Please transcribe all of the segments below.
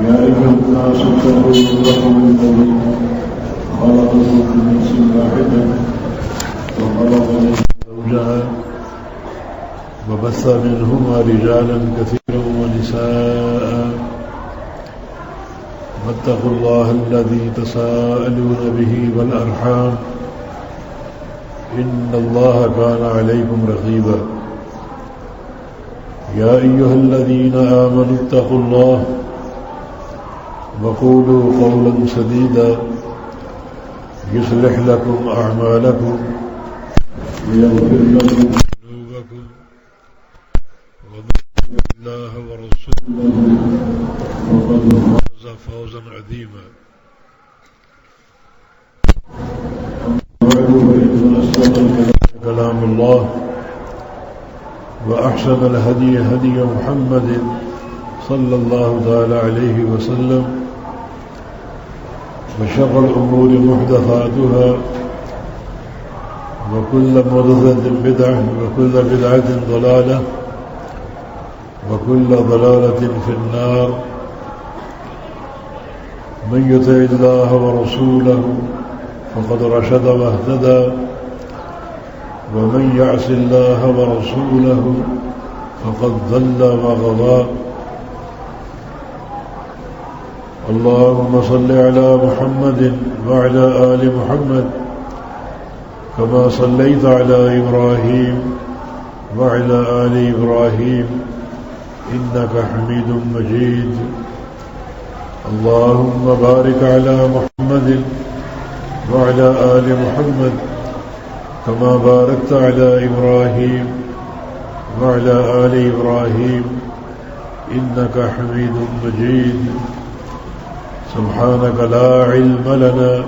يا أيها الناس اتقوا ربكم الذي خلقكم من نفس واحدة وخلق منها زوجها وبث منهما رجالا كثيرا ونساء واتقوا الله الذي تساءلون به والأرحام إن الله كان عليكم رقيبا يا أيها الذين آمنوا اتقوا الله وقولوا قولا سديدا يصلح لكم أعمالكم ويغفر لكم ذنوبكم ومن يطع الله ورسوله فقد فاز فوزا عظيما فإن أصدق كلام الله وأحسن الهدي هدي محمد صلى الله تعالى عليه وسلم وشر الأمور محدثاتها وكل محدثة بدعة وكل بدعة ضلالة وكل ضلالة في النار من يطع الله ورسوله فقد رشد واهتدى ومن يعص الله ورسوله فقد ضل وغوى اللهم صل على محمد وعلى آل محمد كما صليت على إبراهيم وعلى آل إبراهيم إنك حميد مجيد اللهم بارك على محمد وعلى آل محمد كما باركت على إبراهيم وعلى آل إبراهيم إنك حميد مجيد سبحانك لا علم لنا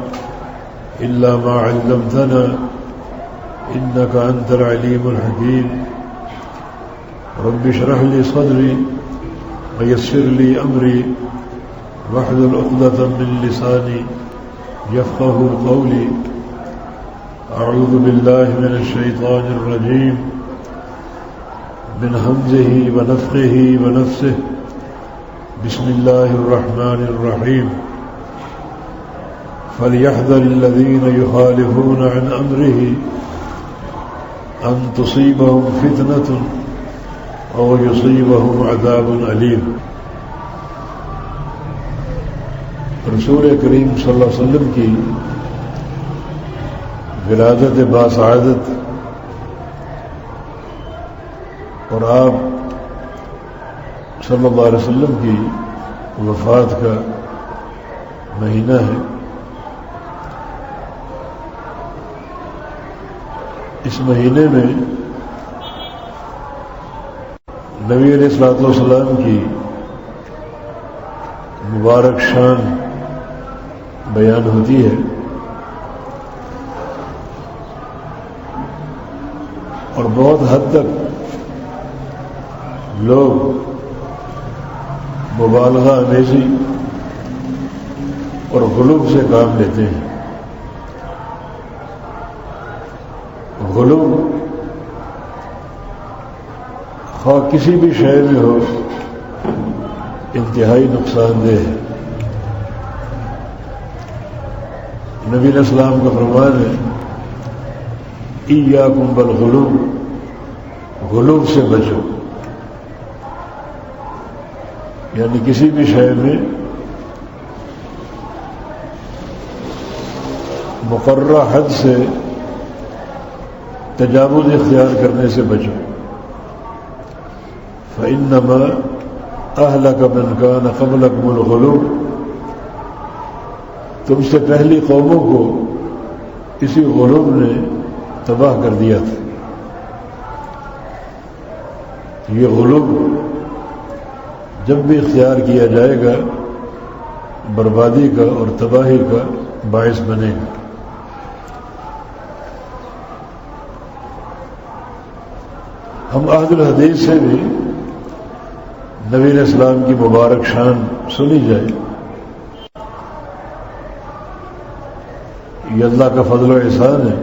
إلا ما علمتنا إنك أنت العليم الحكيم رب اشرح لي صدري ويسر لي أمري واحلل عقدة من لساني يفقه قولي أعوذ بالله من الشيطان الرجيم من همزه ونفخه ونفسه بسم الله الرحمن الرحيم فليحذر الذين يخالفون عن أمره أن تصيبهم فتنة أو يصيبهم عذاب أليم رسول کریم صلی اللہ علیہ وسلم کی ولادت باسعادت اور آپ صلی اللہ علیہ وسلم کی وفات کا مہینہ ہے. اس مہینے میں نبی علیہ الصلوۃ والسلام کی مبارک شان بیان ہوتی ہے اور بہت حد تک لوگ مبالغہ امیزی اور غلو سے کام لیتے ہیں. غلو خواہ کسی بھی شے میں ہو انتہائی نقصان دہ ہے. نبی علیہ السلام کا فرمان ہے ایاکم بالغلو، غلو سے بچو، یعنی کسی بھی شے میں مقررہ حد سے تجاوز اختیار کرنے سے بچو. فإنما أهلك من كان قبلكم الغلو، تم سے پہلی قوموں کو اسی غلو نے تباہ کر دیا تھا. یہ غلو جب بھی اختیار کیا جائے گا بربادی کا اور تباہی کا باعث بنے گا. ہم اہل الحدیث سے بھی نبی علیہ السلام کی مبارک شان سنی جائے. یہ اللہ کا فضل و احسان ہے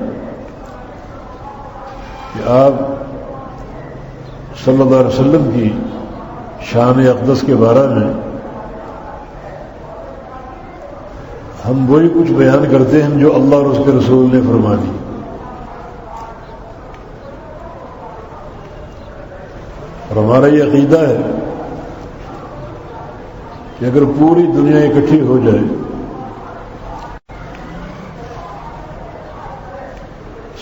کہ آپ صلی اللہ علیہ وسلم کی شان اقدس کے بارے میں ہم وہی کچھ بیان کرتے ہیں جو اللہ اور اس کے رسول نے فرما دی. اور ہمارا یہ عقیدہ ہے کہ اگر پوری دنیا اکٹھی ہو جائے،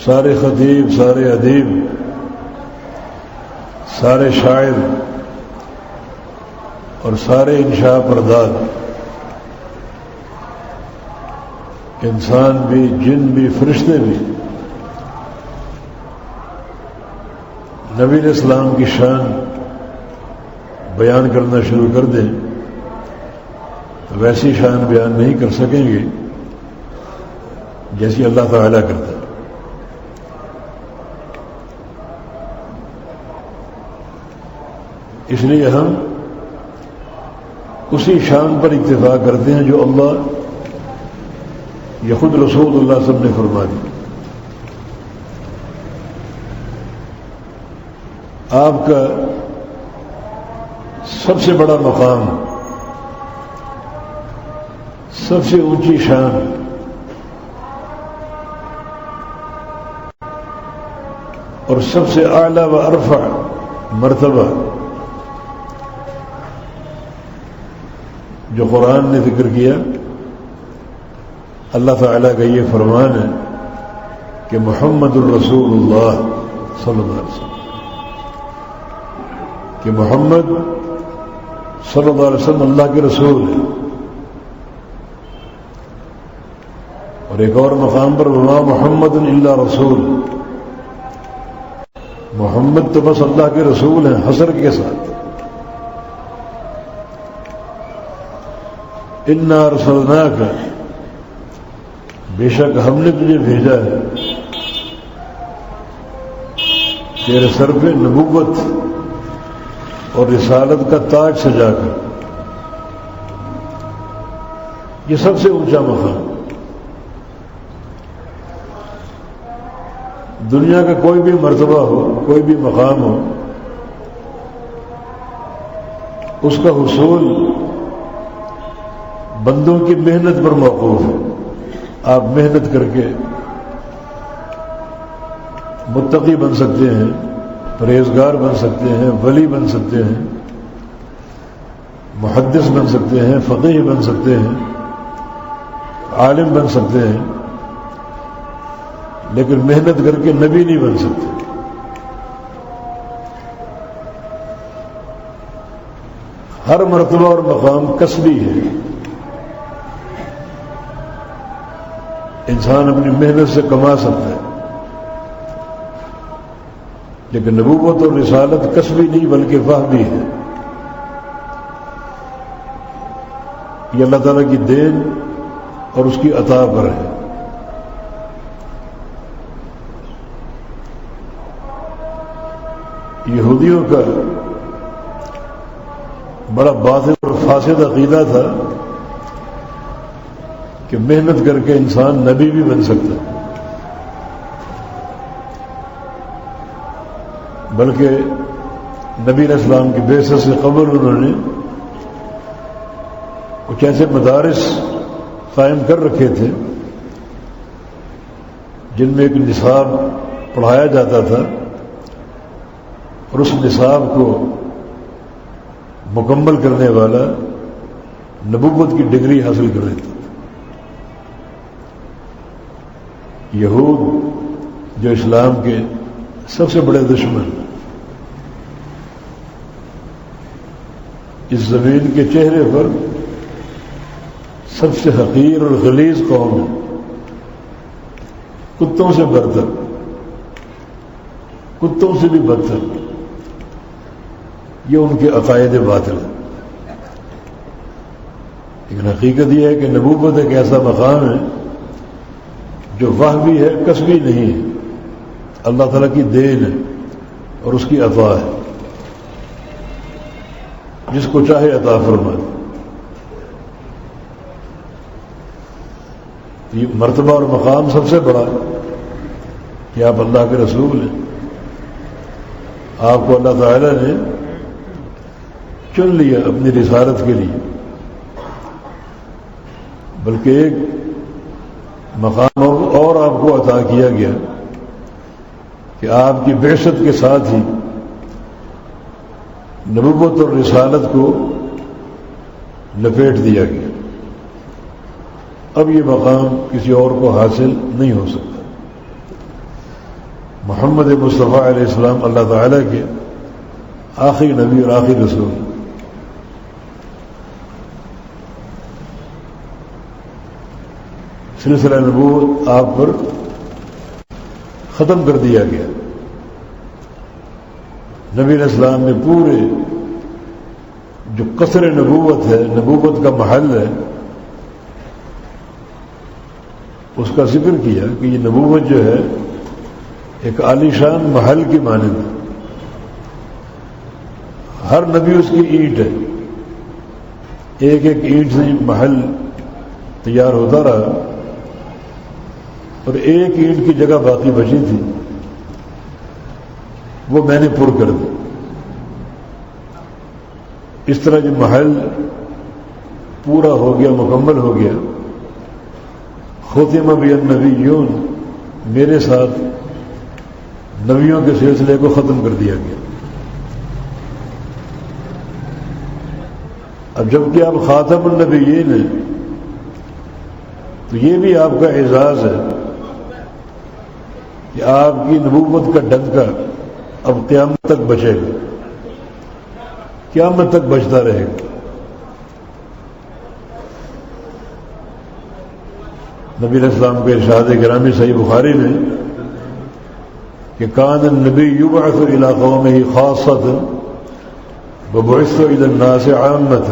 سارے خطیب، سارے ادیب، سارے شاعر اور سارے انشاء پرداز، انسان بھی، جن بھی، فرشتے بھی نبی علیہ السلام کی شان بیان کرنا شروع کر دیں تو ویسی شان بیان نہیں کر سکیں گے جیسی اللہ تعالیٰ کرتا ہے. اس لیے ہم اسی شان پر اکتفا کرتے ہیں جو اللہ یہ خود رسول اللہ صلی اللہ علیہ وسلم نے فرما دی. آپ کا سب سے بڑا مقام، سب سے اونچی شان اور سب سے اعلیٰ و ارفع مرتبہ جو قرآن نے ذکر کیا، اللہ تعالیٰ کا یہ فرمان ہے کہ محمد الرسول اللہ صلی اللہ علیہ وسلم، کہ محمد صلی اللہ علیہ وسلم اللہ کے رسول ہے. اور ایک اور مقام پر وما محمد الا رسول، محمد تو بس اللہ کے رسول ہیں حصر کے ساتھ. انا ارسلناک، بے شک ہم نے تجھے بھیجا ہے تیرے سر پہ نبوت اور رسالت کا تاج سجا کر. یہ سب سے اونچا مقام. دنیا کا کوئی بھی مرتبہ ہو، کوئی بھی مقام ہو، اس کا حصول بندوں کی محنت پر موقوف ہے. آپ محنت کر کے متقی بن سکتے ہیں، پرہیزگار بن سکتے ہیں، ولی بن سکتے ہیں، محدث بن سکتے ہیں، فقیہ بن سکتے ہیں، عالم بن سکتے ہیں، لیکن محنت کر کے نبی نہیں بن سکتے. ہر مرتبہ اور مقام کسبی ہے. انسان اپنی محنت سے کما سکتا ہے، لیکن نبوت اور رسالت کسبی نہیں بلکہ وحبی ہے. یہ اللہ تعالیٰ کی دین اور اس کی عطا پر ہے. یہودیوں کا بڑا باطل اور فاسد عقیدہ تھا کہ محنت کر کے انسان نبی بھی بن سکتا ہے، بلکہ نبی علیہ السلام کی بعثت سے قبل انہوں نے کچھ ایسے مدارس قائم کر رکھے تھے جن میں ایک نصاب پڑھایا جاتا تھا اور اس نصاب کو مکمل کرنے والا نبوت کی ڈگری حاصل کر لیتا تھا. یہود جو اسلام کے سب سے بڑے دشمن، اس زمین کے چہرے پر سب سے حقیر اور غلیظ قوم ہے، کتوں سے برتر، کتوں سے بھی بدتر. یہ ان کے عقائد باطل ہے. لیکن حقیقت یہ ہے کہ نبوت ایک ایسا مقام ہے جو وحبی ہے، کسبی نہیں ہے. اللہ تعالیٰ کی دین ہے اور اس کی عطا ہے، جس کو چاہے عطا فرمائے. یہ مرتبہ اور مقام سب سے بڑا کہ آپ اللہ کے رسول ہیں. آپ کو اللہ تعالیٰ نے چن لیا اپنی رسالت کے لیے، بلکہ ایک مقام اور آپ کو عطا کیا گیا کہ آپ کی بعثت کے ساتھ ہی نبوت اور رسالت کو لپیٹ دیا گیا. اب یہ مقام کسی اور کو حاصل نہیں ہو سکتا. محمد مصطفیٰ علیہ السلام اللہ تعالیٰ کے آخری نبی اور آخری رسول. سلسلہ نبوت آپ پر ختم کر دیا گیا. نبی علیہ السلام نے پورے جو قصر نبوت ہے، نبوت کا محل ہے، اس کا ذکر کیا کہ یہ نبوت جو ہے ایک عالی شان محل کی مانند ہے. ہر نبی اس کی اینٹ ہے، ایک ایک اینٹ سے محل تیار ہوتا رہا اور ایک اینٹ کی جگہ باقی بچی تھی، وہ میں نے پر کر دی. اس طرح جو محل پورا ہو گیا، مکمل ہو گیا. ختم بی النبیون، میرے ساتھ نبیوں کے سلسلے کو ختم کر دیا گیا. اب جبکہ آپ خاتم النبیین ہیں تو یہ بھی آپ کا اعزاز ہے کہ آپ کی نبوت کا ڈنکا اب قیامت تک بچے گا، قیامت تک بچتا رہے گا. نبی علیہ السلام کے ارشاد گرامی صحیح بخاری میں کہ کان النبی یبعث الی قومہ خاصۃ وبعثت الی الناس عامۃ.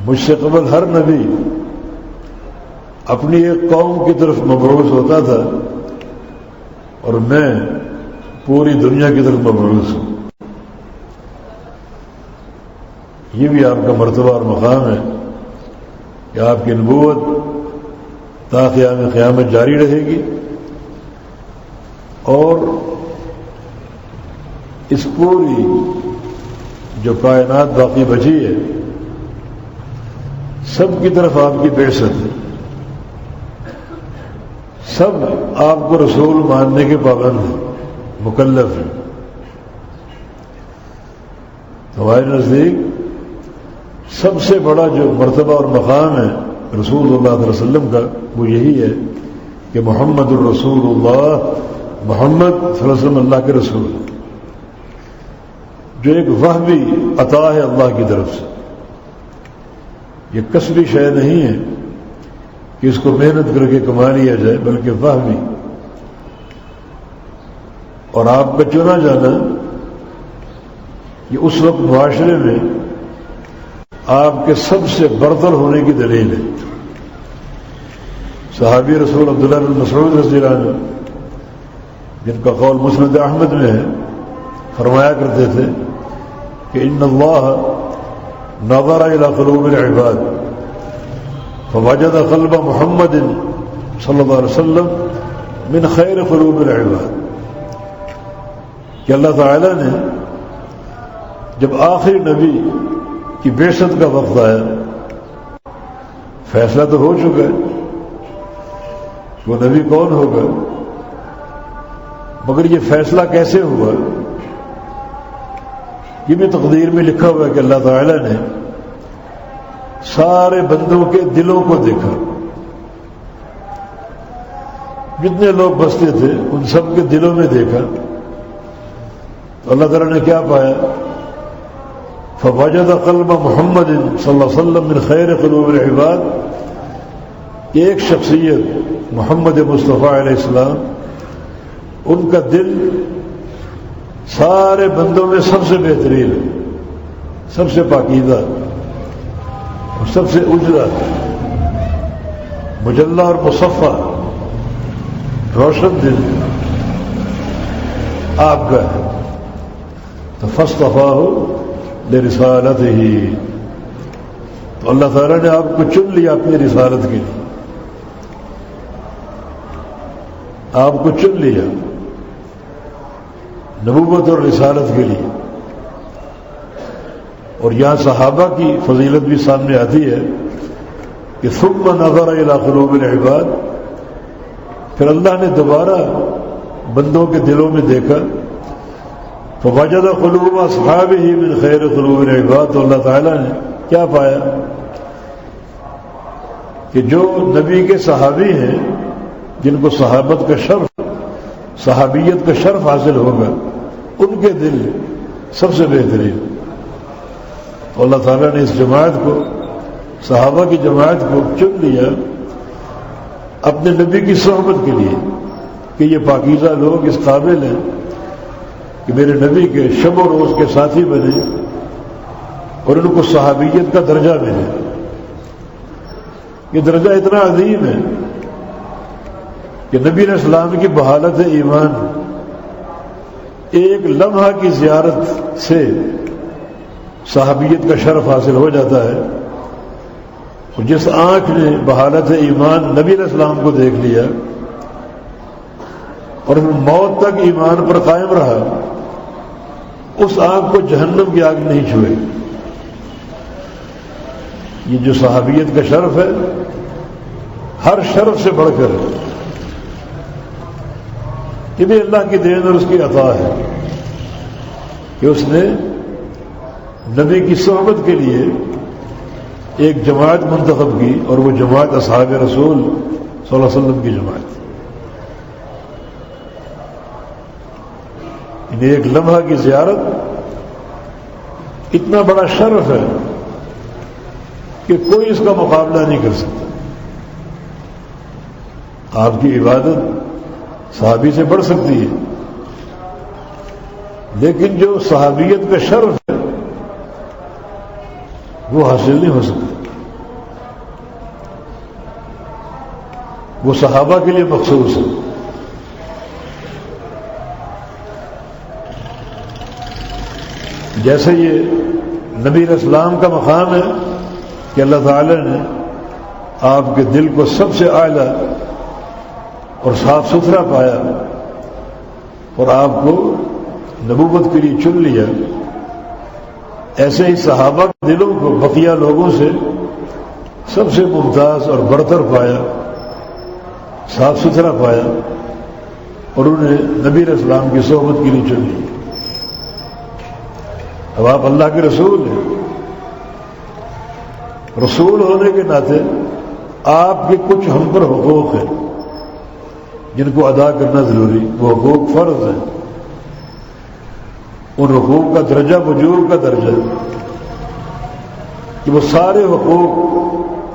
مجھ سے قبل ہر نبی اپنی ایک قوم کی طرف مبعوث ہوتا تھا اور میں پوری دنیا کی طرف مبعوث ہوں. یہ بھی آپ کا مرتبہ اور مقام ہے کہ آپ کی نبوت تا قیام قیامت جاری رہے گی اور اس پوری جو کائنات باقی بچی ہے سب کی طرف آپ کی بعثت ہے. سب آپ کو رسول ماننے کے پابند ہیں، مکلف ہیں. ہمارے نزدیک سب سے بڑا جو مرتبہ اور مقام ہے رسول اللہ علیہ وسلم کا وہ یہی ہے کہ محمد الرسول اللہ، محمد صلی اللہ علیہ وسلم اللہ کے رسول، جو ایک وہبی عطا ہے اللہ کی طرف سے. یہ کسبی شے نہیں ہے کہ اس کو محنت کر کے کما لیا جائے، بلکہ وہبی. اور آپ کا چنا جانا یہ اس وقت معاشرے میں آپ کے سب سے برتر ہونے کی دلیل ہے. صحابی رسول عبداللہ بن مسعود رضی اللہ عنہ جن کا قول مسند احمد میں ہے، فرمایا کرتے تھے کہ ان اللہ نظر الى قلوب العباد فوجد قلب محمد صلی اللہ علیہ وسلم من خیر قلوب العباد. کہ اللہ تعالی نے جب آخری نبی کی بعثت کا وقت آیا، فیصلہ تو ہو چکا ہے وہ نبی کون ہوگا، مگر یہ فیصلہ کیسے ہوا یہ بھی تقدیر میں لکھا ہوا ہے کہ اللہ تعالی نے سارے بندوں کے دلوں کو دیکھا. جتنے لوگ بستے تھے ان سب کے دلوں میں دیکھا تو اللہ تعالی نے کیا پایا؟ فوجد قلب محمد صلی اللہ علیہ وسلم من خیر قلوب العباد. ایک شخصیت محمد مصطفیٰ علیہ السلام، ان کا دل سارے بندوں میں سب سے بہترین ہے، سب سے پاکیزہ اور سب سے اجلا، مجلہ اور مصفہ، روشن دل آپ کا ہے. تو فاصطفاہ لرسالتہ، تو اللہ تعالیٰ نے آپ کو چن لیا اپنی رسالت کے لیے، آپ کو چن لیا نبوت اور رسالت کے لیے. اور یہاں صحابہ کی فضیلت بھی سامنے آتی ہے کہ ثم نظر الی قلوب العباد، پھر اللہ نے دوبارہ بندوں کے دلوں میں دیکھا، فوجد قلوب اصحابہ من خیر قلوب العباد، تو اللہ تعالیٰ نے کیا پایا کہ جو نبی کے صحابی ہیں، جن کو صحابت کا شرف، صحابیت کا شرف حاصل ہوگا، ان کے دل سب سے بہترین. تو اللہ تعالیٰ نے اس جماعت کو، صحابہ کی جماعت کو چن لیا اپنے نبی کی صحبت کے لیے کہ یہ پاکیزہ لوگ اس قابل ہیں کہ میرے نبی کے شب و روز کے ساتھی بنے اور ان کو صحابیت کا درجہ ملے. یہ درجہ اتنا عظیم ہے کہ نبی علیہ السلام کی بحالت ایمان ایک لمحہ کی زیارت سے صحابیت کا شرف حاصل ہو جاتا ہے. اور جس آنکھ نے بحالت ایمان نبی علیہ السلام کو دیکھ لیا اور موت تک ایمان پر قائم رہا، اس آنکھ کو جہنم کی آگ نہیں چھوئے. یہ جو صحابیت کا شرف ہے ہر شرف سے بڑھ کر یہ بھی اللہ کی دین اور اس کی عطا ہے کہ اس نے نبی کی صحبت کے لیے ایک جماعت منتخب کی، اور وہ جماعت اصحاب رسول صلی اللہ علیہ وسلم کی جماعت. انہیں ایک لمحہ کی زیارت اتنا بڑا شرف ہے کہ کوئی اس کا مقابلہ نہیں کر سکتا. آپ کی عبادت صحابی سے بڑھ سکتی ہے، لیکن جو صحابیت کا شرف ہے وہ حاصل نہیں ہو سکتا. وہ صحابہ کے لیے مخصوص ہے. جیسے یہ نبی علیہ السلام کا مقام ہے کہ اللہ تعالی نے آپ کے دل کو سب سے اعلیٰ اور صاف ستھرا پایا اور آپ کو نبوت کے لیے چن لیا، ایسے ہی صحابہ کے دلوں کو بقیہ لوگوں سے سب سے ممتاز اور برتر پایا، صاف ستھرا پایا، اور انہیں نبی علیہ السلام کی صحبت کے لیے چن لیا. اب آپ اللہ کے رسول ہیں، رسول ہونے کے ناطے آپ کے کچھ ہم پر حقوق ہیں جن کو ادا کرنا ضروری. وہ حقوق فرض ہیں، ان حقوق کا درجہ وجوب کا درجہ کہ وہ سارے حقوق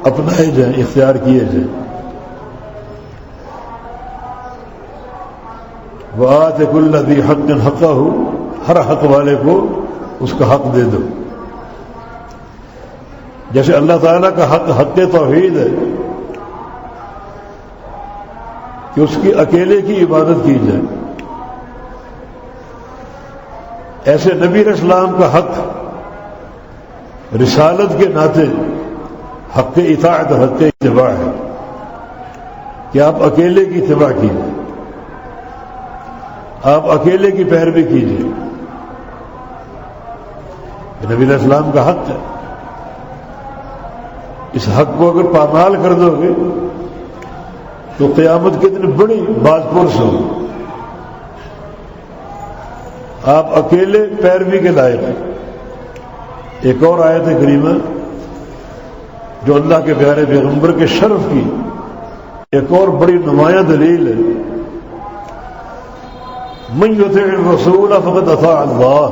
اپنائے جائیں، اختیار کیے جائیں. وَآتِ كُلَّ ذِي حَقٍّ حَقَّهُ، ہر حق والے کو اس کا حق دے دو. جیسے اللہ تعالیٰ کا حق حق توحید ہے کہ اس کی اکیلے کی عبادت کی جائے، ایسے نبی علیہ السلام کا حق رسالت کے ناطے حق اطاعت، حق اتباع ہے کہ آپ اکیلے کی اتباع کیجیے، آپ اکیلے کی پیروی کیجیے. نبی علیہ السلام کا حق ہے. اس حق کو اگر پامال کر دو گے تو قیامت کے دن بڑی باز پرس ہو. آپ اکیلے پیروی کے لائق ہیں. ایک اور آیت کریمہ جو اللہ کے پیارے پیغمبر کے شرف کی ایک اور بڑی نمایاں دلیل ہے، من یطع الرسول فقد اطاع اللہ،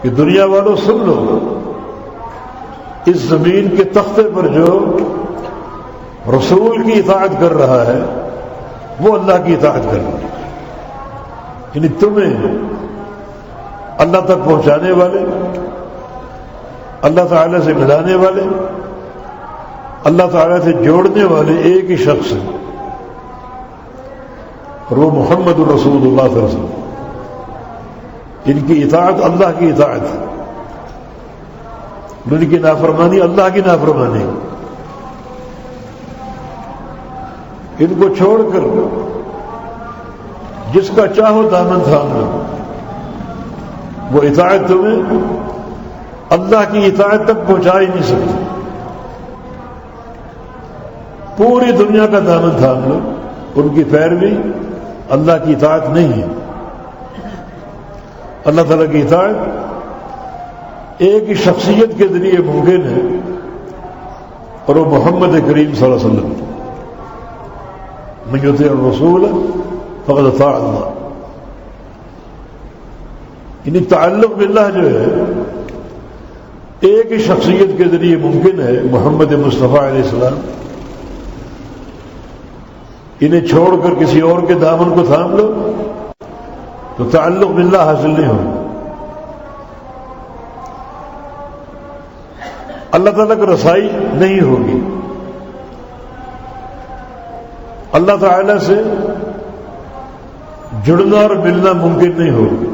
کہ دنیا والوں سن لو، اس زمین کے تختے پر جو رسول کی اطاعت کر رہا ہے وہ اللہ کی اطاعت کر رہا ہے. یعنی تمہیں اللہ تک پہنچانے والے، اللہ تعالی سے ملانے والے، اللہ تعالی سے جوڑنے والے ایک ہی شخص ہیں، اور وہ محمد رسول اللہ صلی اللہ علیہ وسلم. ان کی اطاعت اللہ کی اطاعت ہے، ان کی نافرمانی اللہ کی نافرمانی. ان کو چھوڑ کر جس کا چاہو دامن تھام لو. وہ اطاعت تمہیں اللہ کی اطاعت تک پہنچا ہی نہیں سکتی. پوری دنیا کا دامن تھام لو، ان کی پیروی اللہ کی اطاعت نہیں ہے۔ اللہ تعالیٰ کی اطاعت ایک ہی شخصیت کے ذریعے ممکن ہے، اور وہ محمد کریم صلی اللہ علیہ وسلم۔ من یطیع الرسول فقد اطاع اللہ۔ یعنی تعلق باللہ جو ہے ایک ہی شخصیت کے ذریعے ممکن ہے، محمد مصطفیٰ علیہ السلام۔ انہیں چھوڑ کر کسی اور کے دامن کو تھام لو تو تعلق باللہ حاصل نہیں ہوگا۔ اللہ تعالیٰ کو رسائی نہیں ہوگی، اللہ تعالیٰ سے جڑنا اور ملنا ممکن نہیں ہوگا۔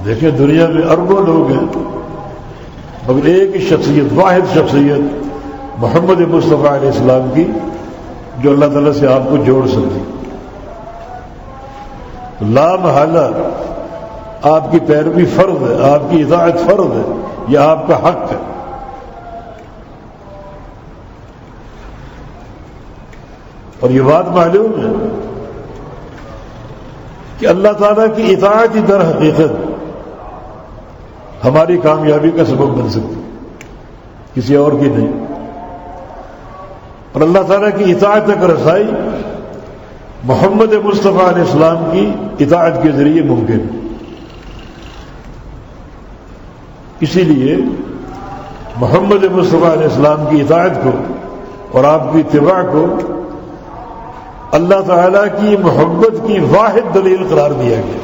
دیکھیں دنیا میں اربوں لوگ ہیں، مگر ایک ہی شخصیت، واحد شخصیت محمد مصطفیٰ علیہ السلام کی، جو اللہ تعالیٰ سے آپ کو جوڑ سکتی۔ لا محالہ آپ کی پیروی فرض ہے، آپ کی اطاعت فرض ہے، یہ آپ کا حق ہے۔ اور یہ بات معلوم ہے کہ اللہ تعالیٰ کی اطاعت ہی در حقیقت ہماری کامیابی کا سبب بن سکتی، کسی اور کی نہیں۔ اور اللہ تعالیٰ کی اطاعت تک رسائی محمد مصطفیٰ علیہ السلام کی اطاعت کے ذریعے ممکن ہے۔ اسی لیے محمد مصطفیٰ علیہ السلام کی اطاعت کو اور آپ کی اتباع کو اللہ تعالیٰ کی محبت کی واحد دلیل قرار دیا گیا۔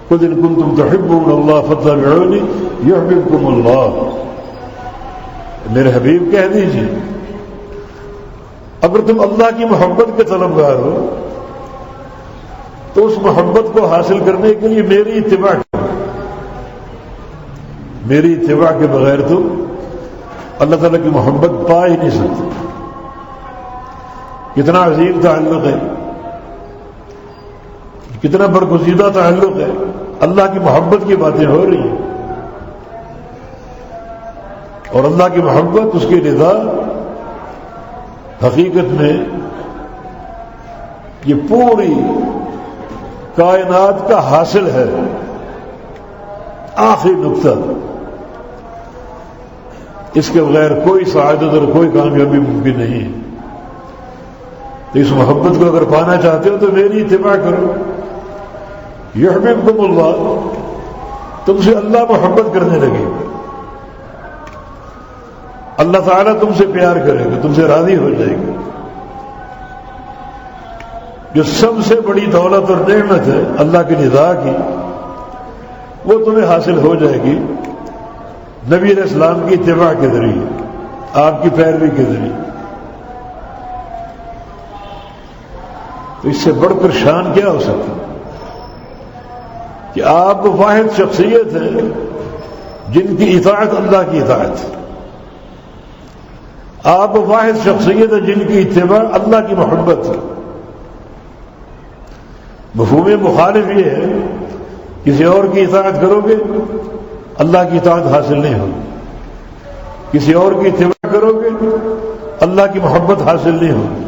قُلْ إِن كُنتُمْ تُحِبُّونَ اللَّهَ فَاتَّبِعُونِي يُحْبِبْكُمُ اللَّهُ۔ میرے حبیب کہہ دیجیے اگر تم اللہ کی محبت کے طلبگار ہو تو اس محبت کو حاصل کرنے کے لیے میری اتباع کرو۔ میری اتباع کے بغیر تم اللہ تعالیٰ کی محبت پا ہی نہیں سکتے۔ کتنا عظیم تعلق ہے، کتنا برگزیدہ تعلق ہے، اللہ کی محبت کی باتیں ہو رہی ہیں، اور اللہ کی محبت، اس کی رضا حقیقت میں یہ پوری کائنات کا حاصل ہے، آخری نقطہ۔ اس کے بغیر کوئی سعادت اور کوئی کامیابی ممکن نہیں ہے۔ تو اس محبت کو اگر پانا چاہتے ہو تو میری اتباع کرو، یحببکم اللہ، تم سے اللہ محبت کرنے لگے، اللہ تعالیٰ تم سے پیار کرے گا، تم سے راضی ہو جائے گا۔ جو سب سے بڑی دولت اور نعمت ہے اللہ کی رضا کی، وہ تمہیں حاصل ہو جائے گی نبی علیہ السلام کی اتباع کے ذریعے، آپ کی پیروی کے ذریعے۔ تو اس سے بڑھ کر شان کیا ہو سکتا کہ آپ واحد شخصیت ہیں جن کی اطاعت اللہ کی اطاعت، آپ واحد شخصیت ہے جن کی اتباع اللہ کی محبت ہے۔ مفہوم مخالف یہ ہے کسی اور کی اطاعت کرو گے اللہ کی اطاعت حاصل نہیں ہوگی، کسی اور کی اتباع کرو گے اللہ کی محبت حاصل نہیں ہوگی۔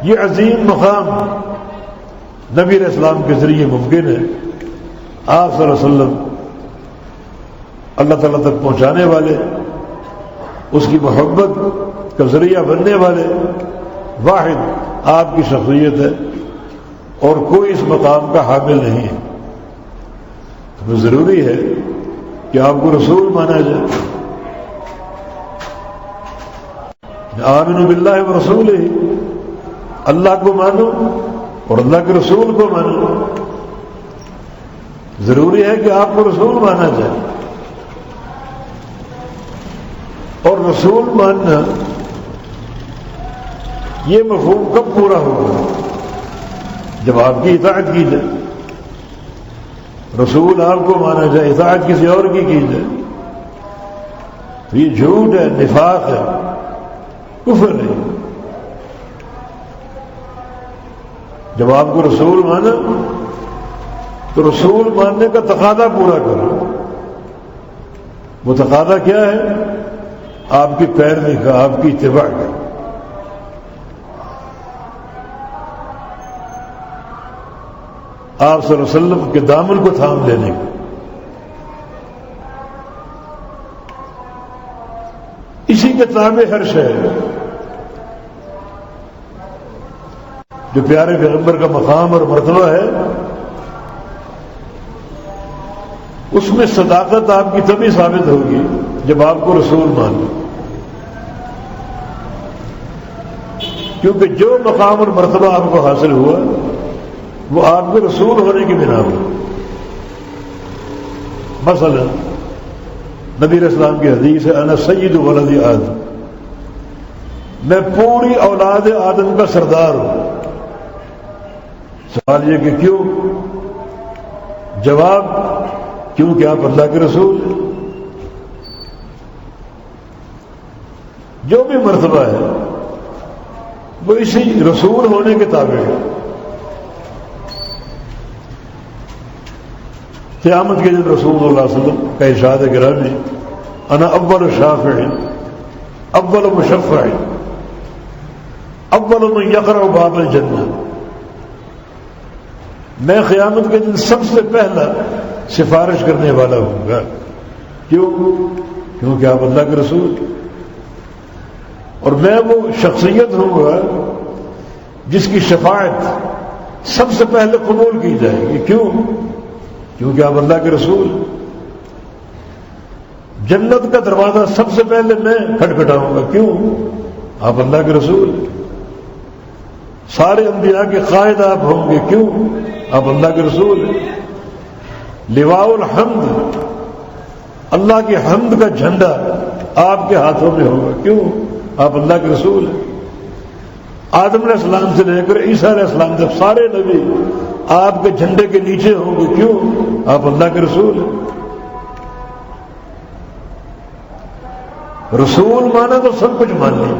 یہ عظیم مقام نبی علیہ السلام کے ذریعے ممکن ہے۔ آپ صلی اللہ علیہ وسلم اللہ تعالیٰ تک پہنچانے والے، اس کی محبت کا ذریعہ بننے والے واحد آپ کی شخصیت ہے، اور کوئی اس مقام کا حامل نہیں ہے۔ تو ضروری ہے کہ آپ کو رسول مانا جائے۔ آمنوا باللہ ورسولہ، اللہ کو مانو اور اللہ کے رسول کو مانو۔ ضروری ہے کہ آپ کو رسول مانا جائے، اور رسول ماننا یہ مفہوم کب پورا ہوگا؟ جب آپ کی اطاعت کی جائے۔ رسول آپ کو مانا جائے، اطاعت کسی اور کی جائے، تو یہ جھوٹ ہے، نفاق ہے، کفر ہے۔ جب آپ کو رسول مانا تو رسول ماننے کا تقاضا پورا کرو۔ وہ تقاضا کیا ہے؟ آپ کی پیروی کا، آپ کی اتباع کا۔ آپ صلی اللہ علیہ وسلم کے دامن کو تھام لینے کا۔ اسی کے تابع ہر شے جو پیارے پیغمبر کا مقام اور مرتبہ ہے، اس میں صداقت آپ کی تبھی ثابت ہوگی جب آپ کو رسول مان لو، کیونکہ جو مقام اور مرتبہ آپ کو حاصل ہوا وہ آپ کے رسول ہونے کی بنا پر۔ مثلا نبی علیہ السلام کی حدیث ہے، انا سید ولد آدم، میں پوری اولاد آدم کا سردار ہوں۔ سوال یہ کہ کیوں؟ جواب، کیونکہ آپ اللہ کے رسول ہیں۔ جو بھی مرتبہ ہے وہ اسی رسول ہونے کے تابع ہے۔ قیامت کے دن رسول اللہ صلی اللہ علیہ وسلم کا ارشاد گرامی، انا اول شافع اول مشفع اول من یقرع باب الجنہ، میں قیامت کے دن سب سے پہلا سفارش کرنے والا ہوں گا۔ کیوں؟ کیونکہ آپ اللہ کے رسول، اور میں وہ شخصیت ہوں گا جس کی شفاعت سب سے پہلے قبول کی جائے گی۔ کیوں؟ کیونکہ آپ اللہ کے رسول۔ جنت کا دروازہ سب سے پہلے میں کھٹکھٹاؤں گا۔ کیوں؟ آپ اللہ کے رسول۔ سارے انبیاء کے قائد آپ ہوں گے۔ کیوں؟ آپ اللہ کے رسول۔ لواء الحمد، اللہ کی حمد کا جھنڈا آپ کے ہاتھوں میں ہوگا۔ کیوں؟ آپ اللہ کے رسول ہیں۔ آدم علیہ السلام سے لے کر عیسیٰ علیہ السلام تک سارے نبی آپ کے جھنڈے کے نیچے ہوں گے۔ کیوں؟ آپ اللہ کے رسول ہیں۔ رسول مانا تو سب کچھ مان لیں،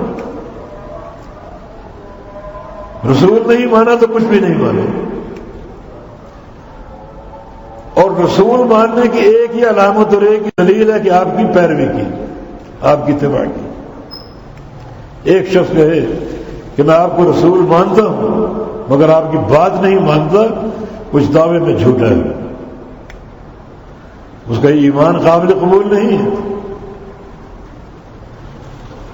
رسول نہیں مانا تو کچھ بھی نہیں مانے۔ اور رسول ماننے کی ایک ہی علامت اور ایک ہی دلیل ہے کہ آپ کی پیروی کی، آپ کی اتباع کی۔ ایک شخص کہے کہ میں آپ کو رسول مانتا ہوں مگر آپ کی بات نہیں مانتا، کچھ دعوے میں جھوٹا ہے، اس کا ایمان قابل قبول نہیں ہے۔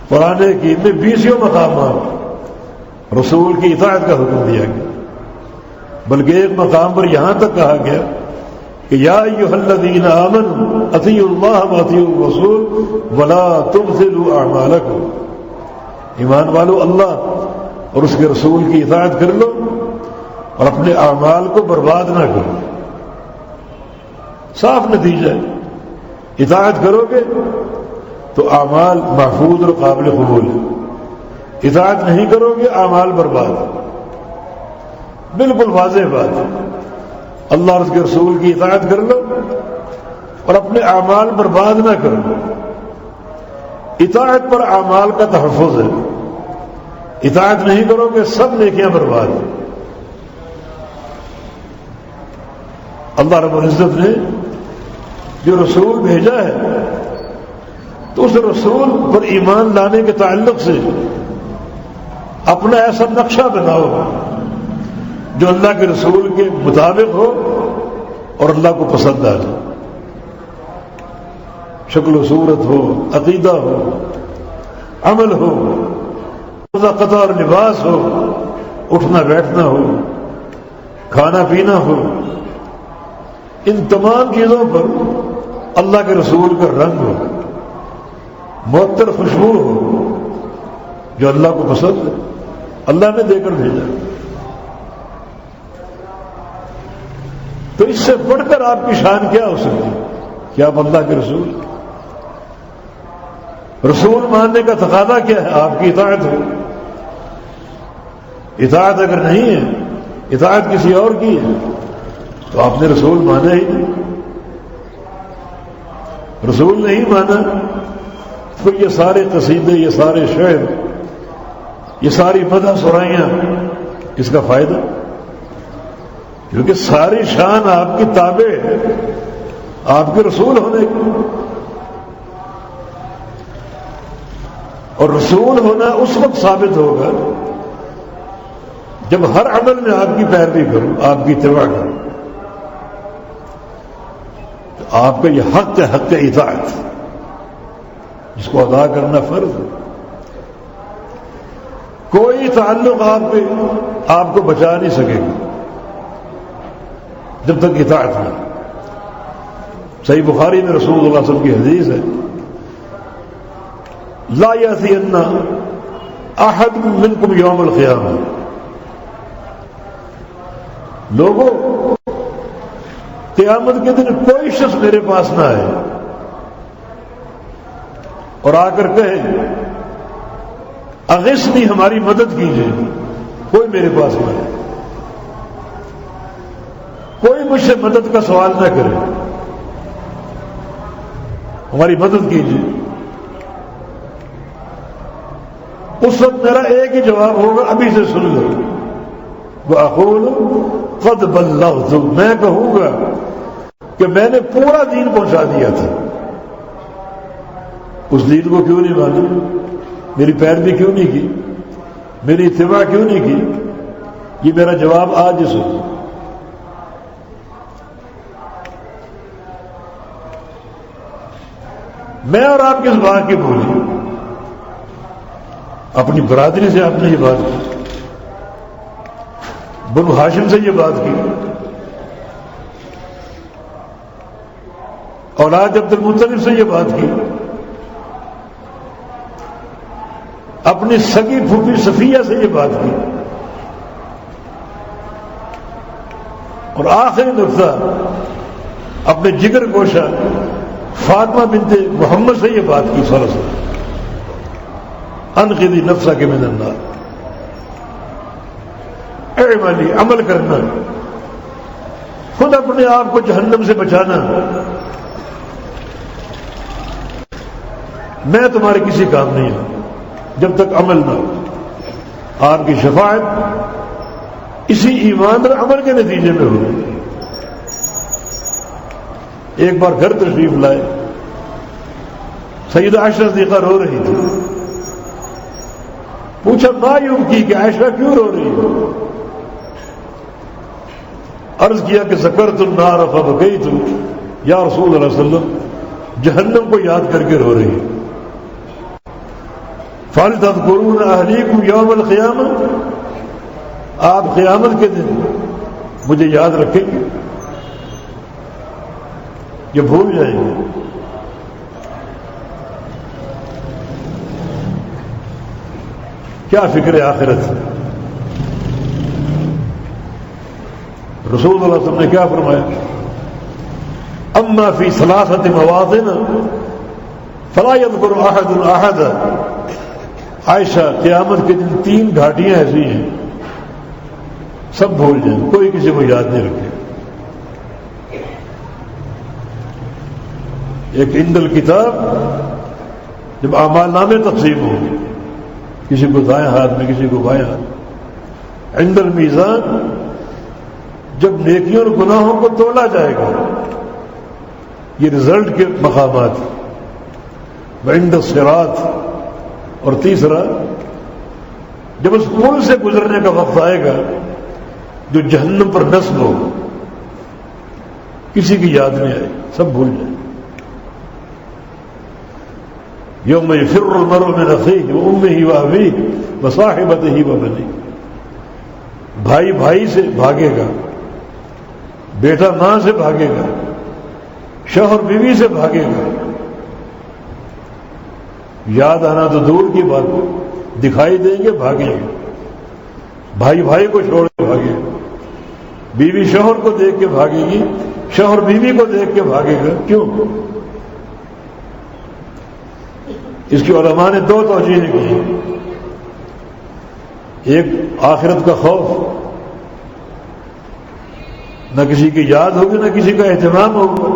قرآن حکیم میں 20 مقامات رسول کی اطاعت کا حکم دیا گیا، بلکہ ایک مقام پر یہاں تک کہا گیا کہ یا ایھا الذین آمنوا اطیعوا اللہ واطیعوا الرسول ولا تبطلوا اعمالکم، ایمان والو اللہ اور اس کے رسول کی اطاعت کر لو اور اپنے اعمال کو برباد نہ کرو۔ صاف نتیجہ ہے، اطاعت کرو گے تو اعمال محفوظ اور قابل قبول ہے، اطاعت نہیں کرو گے اعمال برباد ہے۔ بالکل واضح بات ہے، اللہ اور اس کے رسول کی اطاعت کر لو اور اپنے اعمال برباد نہ کرو۔ اطاعت پر اعمال کا تحفظ ہے، اطاعت نہیں کرو گے سب نیکیاں برباد ہیں۔ اللہ رب العزت نے جو رسول بھیجا ہے تو اس رسول پر ایمان لانے کے تعلق سے اپنا ایسا نقشہ بناؤ جو اللہ کے رسول کے مطابق ہو اور اللہ کو پسند آ جائے، شکل و صورت ہو، عقیدہ ہو، عمل ہو، روزہ قطع اور لباس ہو، اٹھنا بیٹھنا ہو، کھانا پینا ہو، ان تمام چیزوں پر اللہ کے رسول کا رنگ ہو، معطر خوشبو ہو جو اللہ کو پسند ہے، اللہ نے دے کر بھیجا۔ تو اس سے بڑھ کر آپ کی شان کیا ہو سکتی کہ آپ اللہ کے رسول؟ رسول ماننے کا تقاضا کیا ہے؟ آپ کی اطاعت ہو۔ اطاعت اگر نہیں ہے، اطاعت کسی اور کی ہے تو آپ نے رسول مانا ہی نہیں۔ رسول نہیں مانا تو یہ سارے قصیدے، یہ سارے شعر، یہ ساری مدح سرائیاں، اس کا فائدہ؟ کیونکہ ساری شان آپ کی تابع ہے آپ کے رسول ہونے کی۔ اور رسول ہونا اس وقت ثابت ہوگا جب ہر عمل میں آپ کی پیروی کروں، آپ کی اتباع کروں. تو آپ کا یہ حق ہے، حق اطاعت، جس کو ادا کرنا فرض ہے. کوئی تعلق آپ کو بچا نہیں سکے گا جب تک اطاعت نہ. صحیح بخاری میں رسول اللہ صلی اللہ علیہ وسلم کی حدیث ہے، لا یأتین احد منکم یوم القیامہ، لوگوں قیامت کے دن کوئی شخص میرے پاس نہ آئے اور آ کر کہے اغثنی، ہماری مدد کیجیے. کوئی میرے پاس نہ آئے، کوئی مجھ سے مدد کا سوال نہ کرے، ہماری مدد کیجیے. اس وقت میرا ایک ہی جواب ہوگا، ابھی سے سن لو، وَأَقُولُ قَدْ بَلَّغْتُ، میں کہوں گا کہ میں نے پورا دین پہنچا دیا تھا. اس دین کو کیوں نہیں مانا؟ میری پیروی کیوں نہیں کی؟ میری اتباع کیوں نہیں کی؟ یہ میرا جواب آج سن. میں اور آپ کس بات کی بولی؟ اپنی برادری سے آپ نے یہ بات کی، بنو ہاشم سے یہ بات کی، اولاد عبد المطلب سے یہ بات کی، اپنی سگی پھوپھی صفیہ سے یہ بات کی، اور آخری نقطہ اپنے جگر گوشہ فاطمہ بنت محمد سے یہ بات کی صلی اللہ علیہ وسلم، انقذی نفسک من النار، اعملی، عمل کرنا، خود اپنے آپ کو جہنم سے بچانا. میں تمہارے کسی کام نہیں ہوں جب تک عمل نہ ہو. آپ کی شفاعت اسی ایمان اور عمل کے نتیجے میں ہوگی. ایک بار گھر تشریف لائے، سیدہ عائشہ صدیقہ رو رہی تھی. پوچھا ما یبکی، کہ عائشہ کیوں رو رہی ہے؟ عرض کیا کہ ذکرت النار فبکیت، یا رسول اللہ صلی اللہ علیہ وسلم جہنم کو یاد کر کے رو رہی ہے. فَهَلْ تَذْكُرُونَ أَهْلِيكُمْ يَوْمَ الْقِيَامَةِ، آپ قیامت کے دن مجھے یاد رکھیں گے یہ بھول جائیں گے؟ کیا فکر آخرت؟ رسول اللہ صلی اللہ علیہ وسلم نے کیا فرمایا؟ اما فی ثلاثۃ مواطن فلا یذکر احد احدا. عائشہ قیامت کے دن 3 گھاٹیاں ایسی ہیں سب بھول جائیں، کوئی کسی کو یاد نہیں رکھے. ایک عند الکتاب، جب اعمال نامے تقسیم ہوں گے، کسی کو دائیں ہاتھ میں کسی کو بائیں ہاتھ. عند المیزان، جب نیکیوں اور گناہوں کو تولا جائے گا، یہ رزلٹ کے مقامات. وعند الصراط، اور تیسرا جب اس پل سے گزرنے کا وقت آئے گا جو جہنم پر نصب ہو، کسی کی یاد نہیں آئے، سب بھول جائے. یوم یفر المرء من اخیہ وامہ وابیہ وصاحبتہ وبنیہ. بھائی بھائی سے بھاگے گا، بیٹا ماں سے بھاگے گا، شوہر بیوی سے بھاگے گا. یاد آنا تو دور کی بات، دکھائی دیں گے بھاگیں گے. بھائی بھائی کو چھوڑ کے بھاگے گا، بیوی شوہر کو دیکھ کے بھاگے گی، شوہر بیوی کو دیکھ کے بھاگے گا. کیوں؟ اس کی علماء نے 2 توجیہیں کی. ایک آخرت کا خوف، نہ کسی کی یاد ہوگی نہ کسی کا اہتمام ہوگا.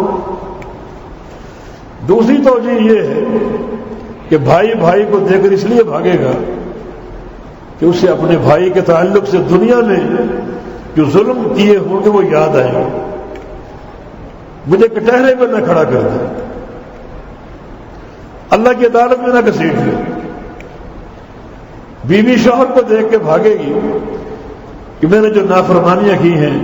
دوسری توجہ یہ ہے کہ بھائی بھائی کو دیکھ کر اس لیے بھاگے گا کہ اسے اپنے بھائی کے تعلق سے دنیا میں جو ظلم کیے ہوں گے وہ یاد آئیں گے. مجھے کٹہرے پر نہ کھڑا کر دے، اللہ کی عدالت میں نہ گھسیٹ لے. بیوی شوہر کو دیکھ کے بھاگے گی کہ میں نے جو نافرمانیاں کی ہیں،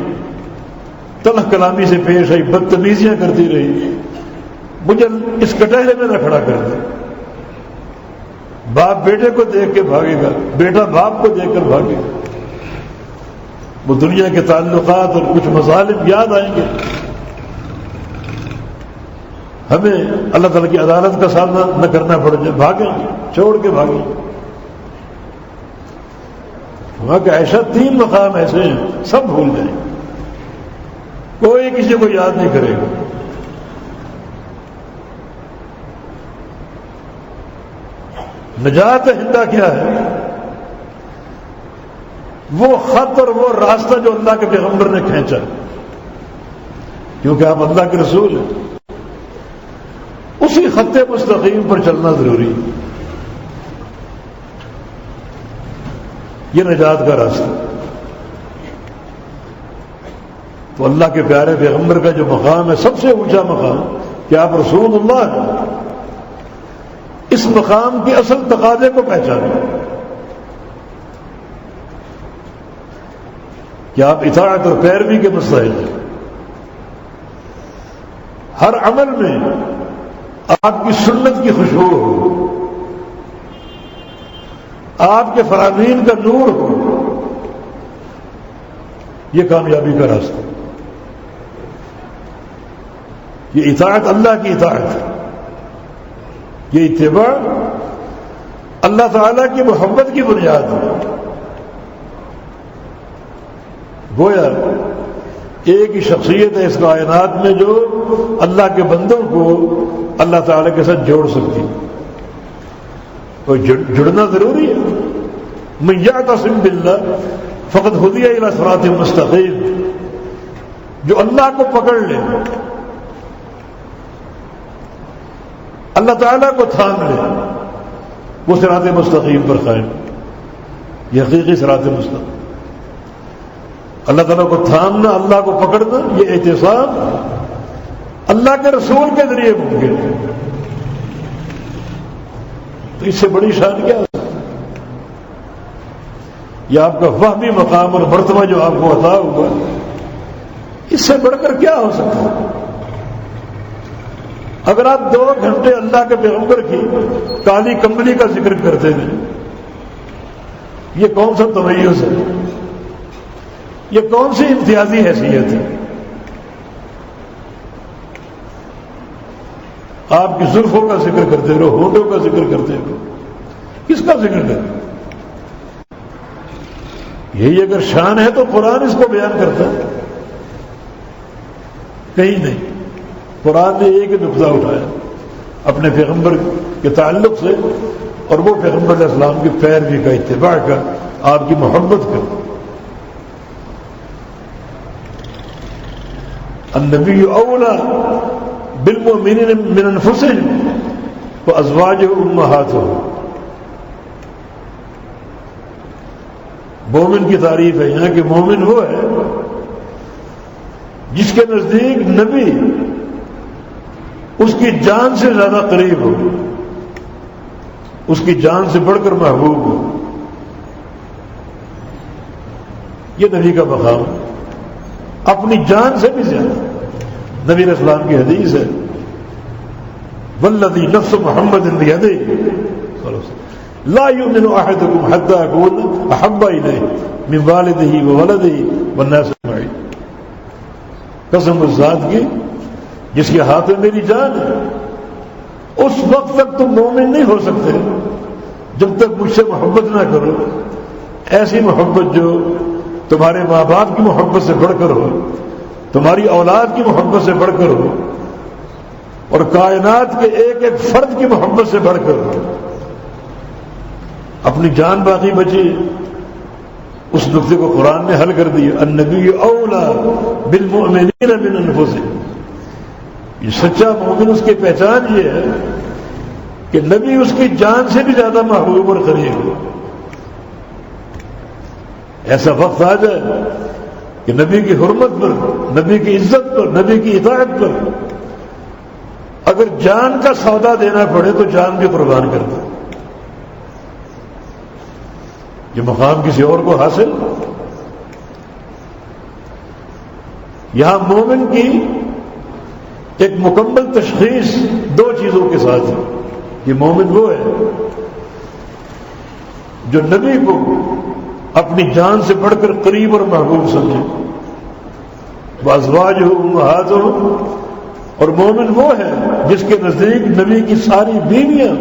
تلخ کلامی سے پیش آئی، بدتمیزیاں کرتی رہی، مجھے اس کٹہرے میں نہ کھڑا کر دے۔ باپ بیٹے کو دیکھ کے بھاگے گا، بیٹا باپ کو دیکھ کر بھاگے گا، وہ دنیا کے تعلقات اور کچھ مظالم یاد آئیں گے، ہمیں اللہ تعالیٰ کی عدالت کا سامنا نہ کرنا پڑ جائے، بھاگیں گے، چھوڑ کے بھاگیں۔ وہاں کا ایسا 3 مقام ایسے ہیں سب بھول جائیں، کوئی کسی کو یاد نہیں کرے گا۔ نجات ہندہ کیا ہے؟ وہ خط اور وہ راستہ جو اللہ کے پیغمبر نے کھینچا، کیونکہ آپ اللہ کے رسول ہیں، اسی خط مستقیم پر چلنا ضروری ہے۔ یہ نجات کا راستہ۔ تو اللہ کے پیارے پیغمبر کا جو مقام ہے، سب سے اونچا مقام کہ آپ رسول اللہ ہیں، اس مقام کے اصل تقاضے کو پہچانیں کہ آپ اطاعت اور پیروی کے مستحق ہیں۔ ہر عمل میں آپ کی سنت کی خوشبو ہو، آپ کے فرامین کا نور ہو، یہ کامیابی کا راستہ۔ یہ اطاعت اللہ کی اطاعت ہے، یہ اتباع اللہ تعالیٰ کی محبت کی بنیاد ہے۔ گویا ایک ہی شخصیت ہے اس کائنات میں جو اللہ کے بندوں کو اللہ تعالیٰ کے ساتھ جوڑ سکتی، تو جڑنا ضروری ہے۔ من یعتصم باللہ فقد ہدی الی صراط مستقیم، جو اللہ کو پکڑ لے، اللہ تعالیٰ کو تھام لے، وہ صراط مستقیم پر قائم، یہ حقیقی صراط مستقیم۔ اللہ تعالیٰ کو تھامنا، اللہ کو پکڑنا، یہ اعتصام اللہ کے رسول کے ذریعے ممکن ہے۔ تو اس سے بڑی شان کیا ہے؟ یہ آپ کا فہمی مقام اور مرتبہ جو آپ کو عطا ہوا، اس سے بڑھ کر کیا ہو سکتا ہے؟ اگر آپ 2 گھنٹے اللہ کے پیغمبر کی کالی کمبلی کا ذکر کرتے ہیں، یہ کون سا تمیز ہے؟ یہ کون سی امتیازی حیثیت ہے؟ آپ کی زلفوں کا ذکر کرتے رہو، ہونٹوں کا ذکر کرتے رہو، کس کا ذکر کرتے؟ یہی اگر شان ہے تو قرآن اس کو بیان کرتا ہے، کہیں نہیں۔ قرآن نے ایک ہی نقطہ اٹھایا اپنے پیغمبر کے تعلق سے، اور وہ پیغمبر علیہ السلام کی پیروی کا، اتباع کا، آپ کی محبت کا۔ النبی اولا بالمؤمنین من انفسهم وازواجہ امہاتہم۔ مومن کی تعریف ہے یہاں کہ مومن وہ ہے جس کے نزدیک نبی اس کی جان سے زیادہ قریب ہو، اس کی جان سے بڑھ کر محبوب ہو۔ یہ نبی کا مقام ہے، اپنی جان سے بھی زیادہ۔ نبی علیہ السلام کی حدیث ہے، والذی نفس محمد بیدہ لا یؤمن احدکم حتی اکون احب الیہ من والدہ وولدہ والناس اجمعین۔ قسم اس ذات کی جس کے ہاتھ میں میری جان ہے، اس وقت تک تم مومن نہیں ہو سکتے جب تک مجھ سے محبت نہ کرو، ایسی محبت جو تمہارے ماں باپ کی محبت سے بڑھ کر ہو، تمہاری اولاد کی محبت سے بڑھ کر ہو، اور کائنات کے ایک ایک فرد کی محبت سے بڑھ کر ہو۔ اپنی جان باقی بچی، اس نقطے کو قرآن نے حل کر دیا، النبی اولا بالمؤمنین من انفسہم۔ یہ سچا مومن، اس کی پہچان یہ ہے کہ نبی اس کی جان سے بھی زیادہ محبوب اور قریب ہو۔ ایسا وقت آ جائے کہ نبی کی حرمت پر، نبی کی عزت پر، نبی کی اطاعت پر اگر جان کا سودا دینا پڑے تو جان بھی قربان کر دے۔ یہ مقام کسی اور کو حاصل؟ یہاں مومن کی ایک مکمل تشخیص دو چیزوں کے ساتھ ہے. یہ مومن وہ ہے جو نبی کو اپنی جان سے بڑھ کر قریب اور محبوب سمجھے. وازواجہ امہاتہم، اور مومن وہ ہے جس کے نزدیک نبی کی ساری بیویاں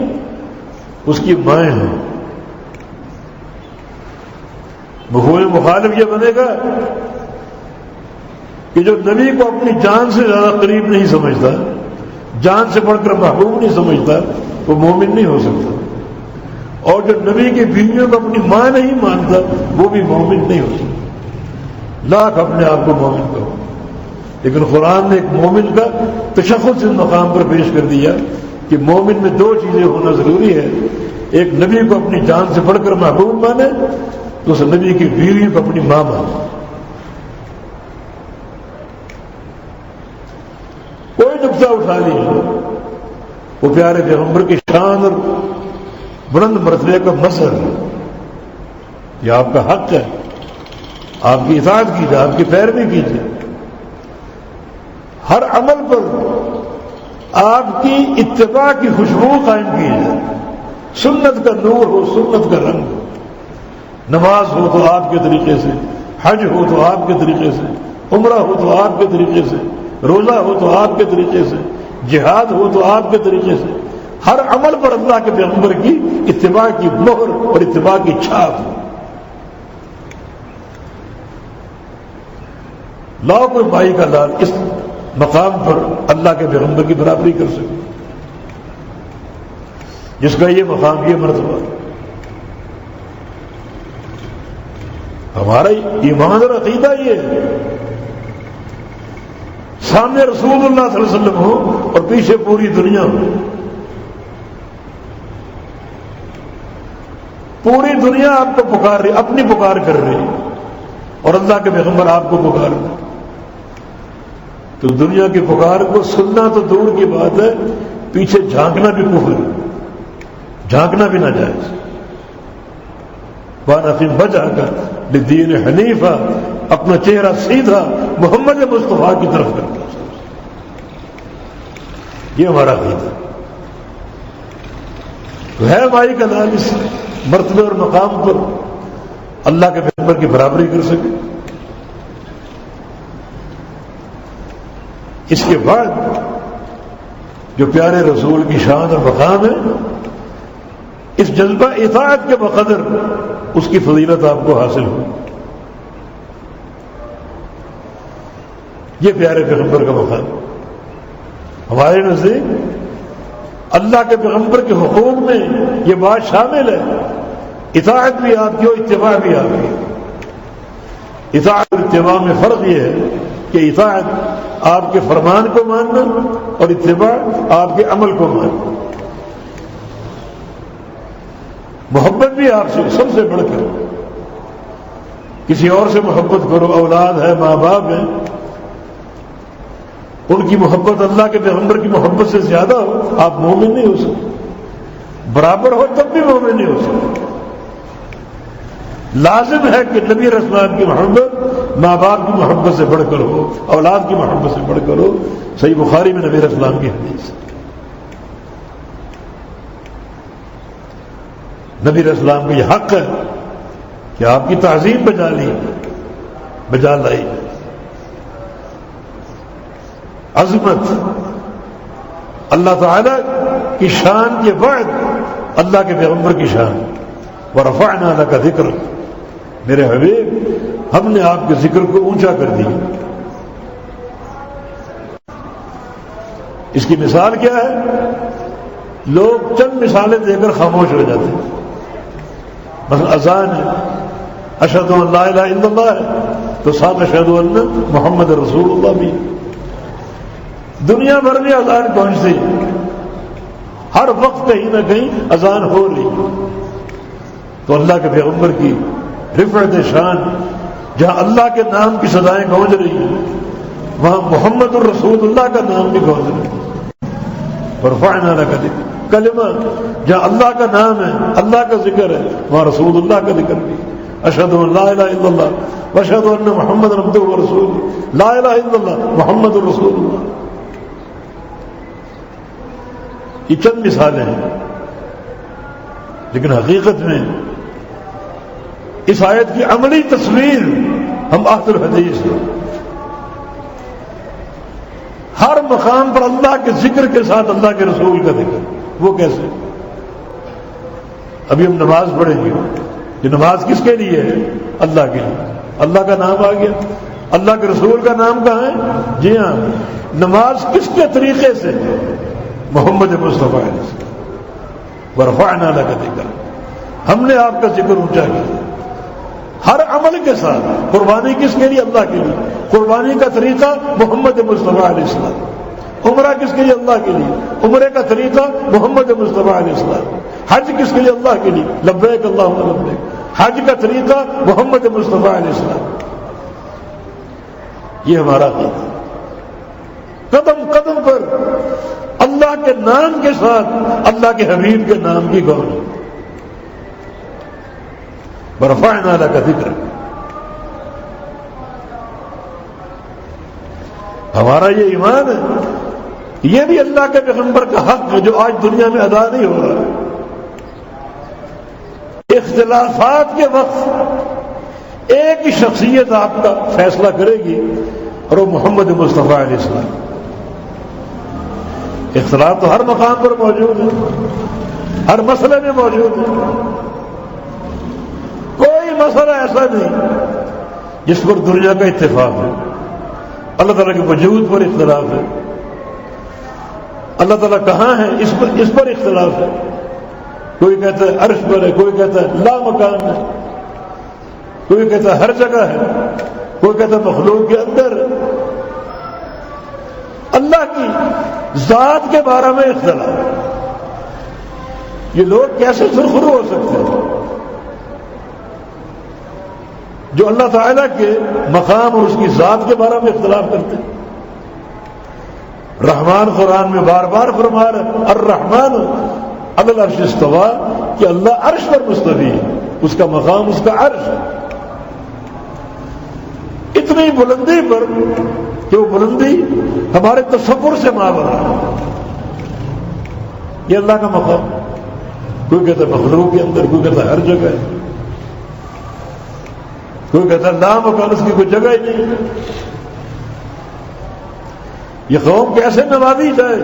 اس کی مائیں ہیں. مفہوم مخالف یہ بنے گا کہ جو نبی کو اپنی جان سے زیادہ قریب نہیں سمجھتا، جان سے بڑھ کر محبوب نہیں سمجھتا، وہ مومن نہیں ہو سکتا. اور جو نبی کی بیویوں کو اپنی ماں نہیں مانتا، وہ بھی مومن نہیں ہو سکتا. لاکھ اپنے آپ کو مومن کہو، لیکن قرآن نے ایک مومن کا تشخص اس مقام پر پیش کر دیا کہ مومن میں دو چیزیں ہونا ضروری ہے. ایک نبی کو اپنی جان سے بڑھ کر محبوب مانے، تو اس نبی کی بیوی کو اپنی ماں مانے. کوئی نقطہ اٹھا لیا، وہ پیارے پیغمبر کی شان اور بلند مرتبے کا مظہر ہے. یہ آپ کا حق ہے، آپ کی اطاعت کیجیے، آپ کی پیروی کیجیے. ہر عمل پر آپ کی اتباع کی خوشبو قائم کی جائے. سنت کا نور ہو، سنت کا رنگ ہو. نماز ہو تو آپ کے طریقے سے، حج ہو تو آپ کے طریقے سے، عمرہ ہو تو آپ کے طریقے سے، روزہ ہو تو آپ کے طریقے سے، جہاد ہو تو آپ کے طریقے سے. ہر عمل پر اللہ کے پیغمبر کی اتباع کی مہر اور اتباع کی چھاپ ہو. لاؤ کوئی بھائی کا لال اس مقام پر اللہ کے پیغمبر کی برابری کر سکے، جس کا یہ مقام، یہ مرتبہ. ہمارا ایمان اور عقیدہ یہ ہے، سامنے رسول اللہ صلی اللہ علیہ وسلم ہو اور پیچھے پوری دنیا ہو. پوری دنیا آپ کو پکار رہی، اپنی پکار کر رہی، اور اللہ کے پیغمبر آپ کو پکار رہے. تو دنیا کی پکار کو سننا تو دور کی بات ہے، پیچھے جھانکنا بھی کفر ہے، جھانکنا بھی ناجائز. وَأَقِمْ وَجْهَكَ لِلدِّينِ حَنِيفًا، اپنا چہرہ سیدھا محمد مصطفیٰ کی طرف کرتا. یہ ہمارا عقیدہ تو ہے. بھائی کا لال اس مرتبے اور مقام پر اللہ کے پیغمبر کی برابری کر سکے. اس کے بعد جو پیارے رسول کی شان اور مقام ہے، اس جذبہ اطاعت کے بقدر اس کی فضیلت آپ کو حاصل ہو. یہ پیارے پیغمبر کا مقام. ہمارے نزدیک اللہ کے پیغمبر کے حقوق میں یہ بات شامل ہے، اطاعت بھی آپ کی ہو، اتباع بھی آپ کی. اطاعت اور اتباع میں فرق یہ ہے کہ اطاعت آپ کے فرمان کو ماننا اور اتباع آپ کے عمل کو ماننا. محبت بھی آپ سے سب سے بڑھ کر، کسی اور سے محبت کرو، اولاد ہے، ماں باپ ہیں، ان کی محبت اللہ کے پیغمبر کی محبت سے زیادہ ہو، آپ مومن نہیں ہو سکتے. برابر ہو تب بھی مومن نہیں ہو سکتے. لازم ہے کہ نبی رسول کی محبت ماں باپ کی محبت سے بڑھ کر ہو، اولاد کی محبت سے بڑھ کر ہو. صحیح بخاری میں نبی رسول کی حدیث. نبی رسول کا یہ حق ہے کہ آپ کی تعظیم بجا لائی. عظمت اللہ تعالی کی شان کے بعد اللہ کے پیغمبر کی شان. وَرَفَعْنَا لَكَ ذِكْرَكَ، میرے حبیب ہم نے آپ کے ذکر کو اونچا کر دیا. اس کی مثال کیا ہے؟ لوگ چند مثالیں دے کر خاموش ہو جاتے ہیں. مثلا اذان ہے، اشہد ان لا الہ الا اللہ ہے، تو ساتھ اشہد ان محمد رسول اللہ بھی. دنیا بھر میں اذان پہنچتی، ہر وقت کہیں نہ کہیں اذان ہو رہی. تو اللہ کے پیغمبر کی رفعت شان، جہاں اللہ کے نام کی صدائیں گونج رہی ہیں، وہاں محمد الرسول اللہ کا نام بھی گونج رہی ہے. ورفعنا لك ذکر، کلمہ جہاں اللہ کا نام ہے، اللہ کا ذکر ہے، وہاں رسول اللہ کا ذکر بھی. اشہد ان لا الہ الا اللہ واشہد ان محمد عبدہ ورسولہ. لا الہ الا اللہ محمد رسول اللہ. یہ چند مثالیں ہیں، لیکن حقیقت میں اس آیت کی عملی تصویر ہم اہل الحدیث ہیں. ہر مقام پر اللہ کے ذکر کے ساتھ اللہ کے رسول کا ذکر. وہ کیسے؟ ابھی ہم نماز پڑھیں گے، یہ نماز کس کے لیے ہے؟ اللہ کے لیے. اللہ کا نام آ گیا، اللہ کے رسول کا نام کہاں ہے؟ جی ہاں. نماز کس کے طریقے سے؟ محمد مصطفیٰ علیہ السلام. ورفعنا لک ذکرک، ہم نے آپ کا ذکر اونچا کیا. ہر عمل کے ساتھ. قربانی کس کے لیے؟ اللہ کے لیے. قربانی کا طریقہ محمد مصطفیٰ علیہ السلام. عمرہ کس کے لیے؟ اللہ کے لیے. عمرے کا طریقہ محمد مصطفیٰ علیہ السلام. حج کس کے لیے؟ اللہ کے لیے. لبیک اللہم لبیک. حج کا طریقہ محمد مصطفیٰ علیہ السلام. یہ ہمارا عقیدہ. قدم قدم پر اللہ کے نام کے ساتھ اللہ کے حبیب کے نام کی گون. ورفعنا لک ذکرک. ہمارا یہ ایمان ہے، یہ بھی اللہ کے پیغمبر کا حق ہے جو آج دنیا میں ادا نہیں ہو رہا ہے. اختلافات کے وقت ایک ہی شخصیت آپ کا فیصلہ کرے گی اور وہ محمد مصطفیٰ علیہ السلام. اختلاف تو ہر مقام پر موجود ہے، ہر مسئلے میں موجود ہے. کوئی مسئلہ ایسا نہیں جس پر دنیا کا اتفاق ہے. اللہ تعالیٰ کے وجود پر اختلاف ہے، اللہ تعالیٰ کہاں ہے اس پر اختلاف ہے. کوئی کہتا ہے عرش پر ہے، کوئی کہتا ہے لا مکان ہے، کوئی کہتا ہے ہر جگہ ہے، کوئی کہتا ہے مخلوق کے اندر. اللہ کی ذات کے بارے میں اختلاف. یہ لوگ کیسے سرخرو ہو سکتے ہیں جو اللہ تعالیٰ کے مقام اور اس کی ذات کے بارے میں اختلاف کرتے ہیں؟ رحمان قرآن میں بار بار فرما رہا ہے الرحمن علی العرش استویٰ، کہ اللہ عرش پر مستوی ہے، اس کا مقام اس کا عرش ہے. اتنی بلندی پر کہ وہ بلندی ہمارے تصور سے مابعد ہے. یہ اللہ کا مقام. کوئی کہتا ہے مخلوق کے اندر، کوئی کہتا ہے ہر جگہ ہے، کوئی کہتا ہے لا مکان، اس کی کوئی جگہ ہی نہیں. یہ قوم کیسے نوازی جائے؟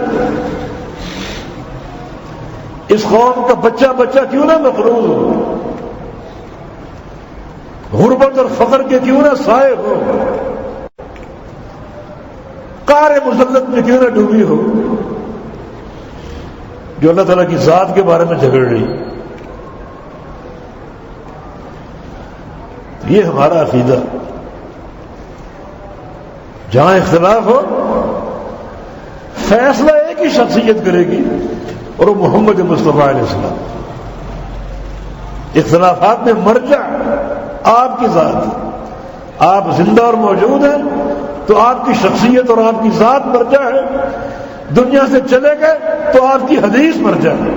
اس قوم کا بچہ بچہ کیوں نہ مقروض ہو، غربت اور فقر کے کیوں نہ سائے ہو، قعر مذلت میں کیوں نہ ڈوبی ہو، جو اللہ تعالیٰ کی ذات کے بارے میں جھگڑ رہی. یہ ہمارا عقیدہ. جہاں اختلاف ہو فیصلہ ایک ہی شخصیت کرے گی اور وہ محمد مصطفیٰ علیہ السلام. اختلافات میں مرجع آپ کی ذات. آپ زندہ اور موجود ہیں تو آپ کی شخصیت اور آپ کی ذات مرجع ہے. دنیا سے چلے گئے تو آپ کی حدیث مرجع ہے.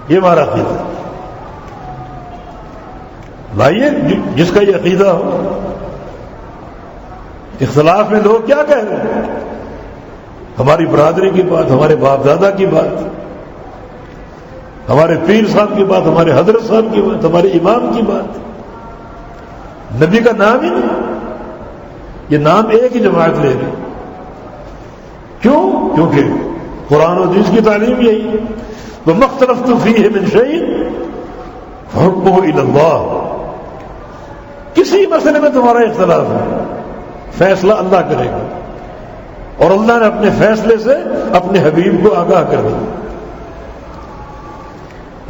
یہ ہمارا عقیدہ. لائیے جس کا یہ عقیدہ ہو. اختلاف میں لوگ کیا کہہ رہے ہیں؟ ہماری برادری کی بات، ہمارے باپ دادا کی بات، ہمارے پیر صاحب کی بات، ہمارے حضرت صاحب کی بات، ہمارے امام کی بات. نبی کا نام ہی نہیں. یہ نام ایک ہی جماعت لے رہی. کیوں؟ کیونکہ قرآن و حدیث کی تعلیم یہی ہے. وَمَا اخْتَلَفْتُمْ فِيهِ مِنْ شَيْءٍ فَحُكْمُهُ إِلَى اللَّهِ. کسی مسئلے میں تمہارا اختلاف ہے، فیصلہ اللہ کرے گا، اور اللہ نے اپنے فیصلے سے اپنے حبیب کو آگاہ کر دیا.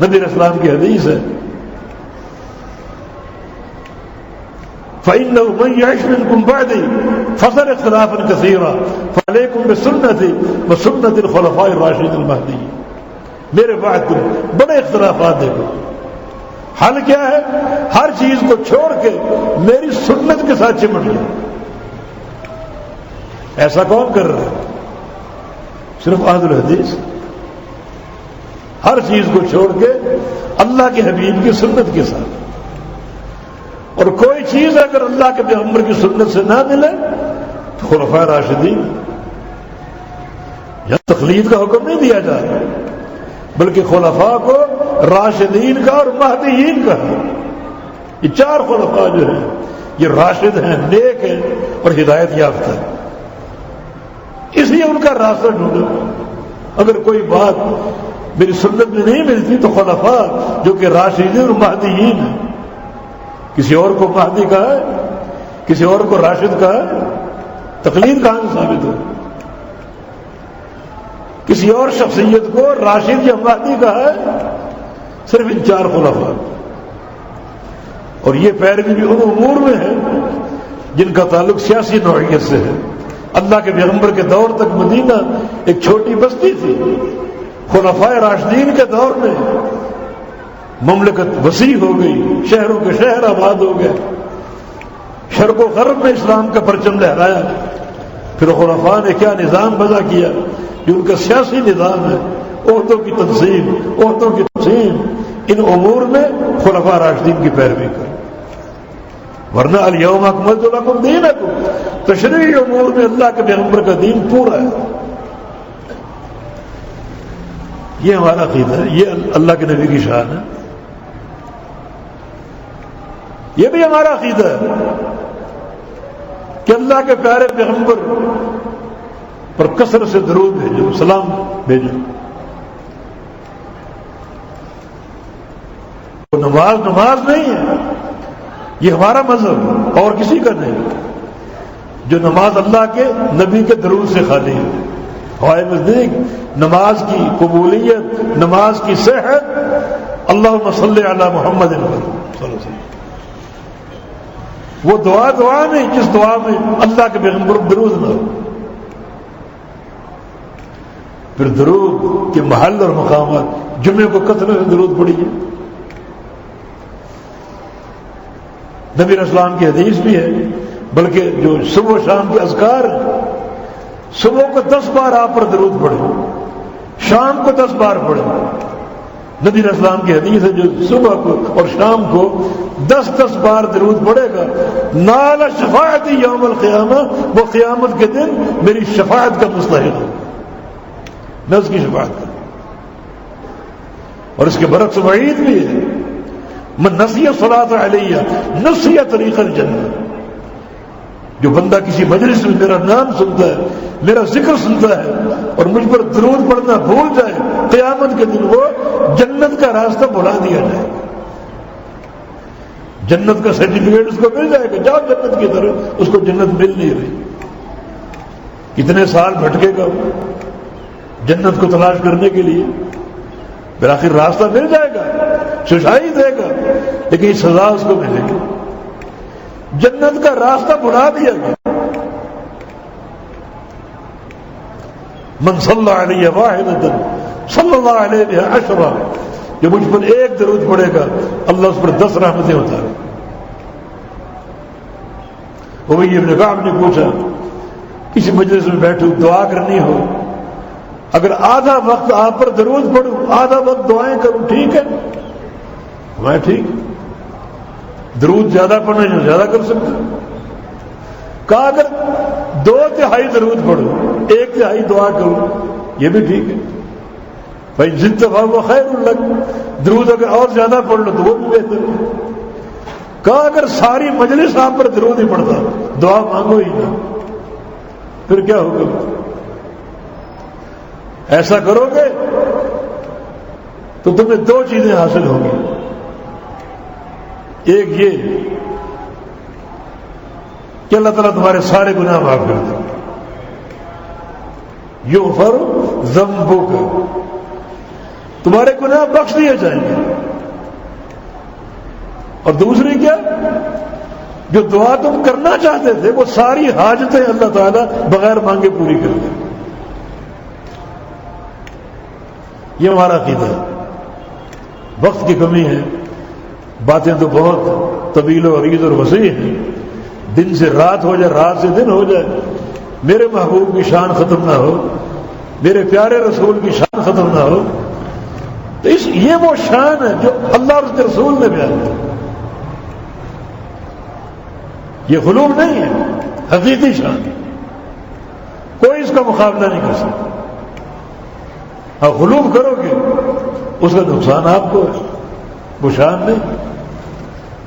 نبی علیہ السلام کی حدیث ہے فَإِنَّهُ مَن يَعِشْ مِنكُم بَعْدِي فَسَيَرَى اخْتِلَافًا كَثِيرًا فَعَلَيْكُم بِسُنَّتِي وَسُنَّةِ الْخُلَفَاءِ الرَّاشِدِينَ الْمَهْدِيِّينَ. میرے بعد تم بڑے اختلافات دیکھو. حل کیا ہے؟ ہر چیز کو چھوڑ کے میری سنت کے ساتھ چمٹ لو. ایسا کون کر رہا ہے؟ صرف اہل الحدیث ہر چیز کو چھوڑ کے اللہ کے حبیب کی سنت کے ساتھ، اور کوئی چیز اگر اللہ کے پیغمبر کی سنت سے نہ ملے تو خلفاء راشدین، یہاں تقلید کا حکم نہیں دیا جا رہا بلکہ خلفاء کو راشدین کا اور مہدیین کا ہے۔ یہ چار خلفاء جو ہیں یہ راشد ہیں، نیک ہیں اور ہدایت یافتہ ہیں، اس لیے ان کا راستہ ڈھونڈو۔ اگر کوئی بات میری سنت میں نہیں ملتی تو خلفاء جو کہ راشدین اور مہدیین ہیں، کسی اور کو مہدی کہا ہے، کسی اور کو راشد کہا ہے، تقلید کہاں سے ثابت ہو؟ کسی اور شخصیت کو راشد یا مہدی کہا ہے؟ صرف ان چار خلفاء، اور یہ پیروی بھی ان امور میں ہے جن کا تعلق سیاسی نوعیت سے ہے۔ اللہ کے پیغمبر کے دور تک مدینہ ایک چھوٹی بستی تھی، خلفاء راشدین کے دور میں مملکت وسیع ہو گئی، شہروں کے شہر آباد ہو گئے، شرق و غرب میں اسلام کا پرچم لہرایا۔ پھر خلفاء نے کیا نظام وضع کیا جو ان کا سیاسی نظام ہے، عہدوں کی تقسیم، ان امور میں خلفاء راشدین کی پیروی کریں، ورنہ الیوم اکملت لکم دینکم، تشریعی امور میں اللہ کے پیغمبر کا دین پورا ہے۔ یہ ہمارا عقیدہ ہے، یہ اللہ کے نبی کی شان ہے، یہ بھی ہمارا عقیدہ ہے کہ اللہ کے پیارے پیغمبر پر کثرت سے درود بھیجو، سلام بھیجو۔ نماز نہیں ہے، یہ ہمارا مذہب اور کسی کا نہیں، جو نماز اللہ کے نبی کے درود سے خالی ہے۔ ہمارے نزدیک نماز کی قبولیت، نماز کی صحت اللہم صلی علی محمد صلی اللہ علیہ وسلم، وہ دعا نہیں جس دعا میں اللہ کے پیغمبر درود نہ ہو۔ پھر درود کے محل اور مقامات، جمعے کو کثرت سے درود پڑھیے۔ نبی اسلام کی حدیث بھی ہے، بلکہ جو صبح و شام کے اذکار ہیں، صبح کو 10 بار آپ پر درود پڑھیں، شام کو 10 بار پڑھیں۔ نبی اسلام کی حدیث ہے جو صبح کو اور شام کو 10 بار درود پڑھے گا، نال شفاعتی یوم القیامہ، وہ قیامت کے دن میری شفاعت کا مستحق ہے، میں اس کی شفاعت کروں۔ اور اس کے برعکس وعید بھی ہے، من نسی الصلاۃ علیہ نسی طریق الجنہ، جو بندہ کسی مجلس میں میرا نام سنتا ہے، میرا ذکر سنتا ہے اور مجھ پر درود پڑھنا بھول جائے، قیامت کے دن وہ جنت کا راستہ بھلا دیا جائے، جنت کا سرٹیفکیٹ اس کو مل جائے گا، جاؤ جنت کی طرف، اس کو جنت مل نہیں رہی، کتنے سال بھٹکے گا جنت کو تلاش کرنے کے لیے، پھر آخر راستہ مل جائے گا، سجائی دے گا، لیکن سزا اس کو ملے گی، جنت کا راستہ بڑھا دیا گیا۔ من صلی علیہ واحدۃ صلی اللہ علیہ عشرہ، جو مجھ پر ایک درود پڑے گا اللہ اس پر 10 رحمتیں اتارے۔ ابی بن کعب نے پوچھا، کسی مجلس میں بیٹھو دعا کرنی ہو، اگر آدھا وقت آپ پر درود پڑھوں، آدھا وقت دعائیں کروں، ٹھیک ہے؟ میں ٹھیک، درود زیادہ پڑھنا جو زیادہ کر سکتا، کہا اگر 2/3 درود پڑھوں، 1/3 دعا کروں، یہ بھی ٹھیک ہے، بھائی زدت فہو خیر لک، درود اگر اور زیادہ پڑھ لو تو وہ بھی بہتر ہے۔ کہا اگر ساری مجلس آپ پر درود ہی پڑھتا، دعا مانگو ہی نہ، پھر کیا ہوگا؟ ایسا کرو گے تو تمہیں 2 چیزیں حاصل ہوں گی، ایک یہ کہ اللہ تعالیٰ تمہارے سارے گناہ معاف کر دے، یغفر ذنبک، تمہارے گناہ بخش دیے جائیں گے، اور دوسری کیا، جو دعا تم کرنا چاہتے تھے وہ ساری حاجتیں اللہ تعالیٰ بغیر مانگے پوری کر دیں۔ یہ ہمارا عقیدہ ہے۔ وقت کی کمی ہے، باتیں تو بہت طویل و عریض اور وسیع ہیں، دن سے رات ہو جائے، رات سے دن ہو جائے، میرے محبوب کی شان ختم نہ ہو، میرے پیارے رسول کی شان ختم نہ ہو. تو یہ وہ شان ہے جو اللہ اور اس کے رسول نے بیان کی. یہ غلو نہیں ہے، حقیقی شان. کوئی اس کا مقابلہ نہیں کر سکتا. ہاں غلو کرو گے اس کا نقصان آپ کو ہے، وہ شان نہیں.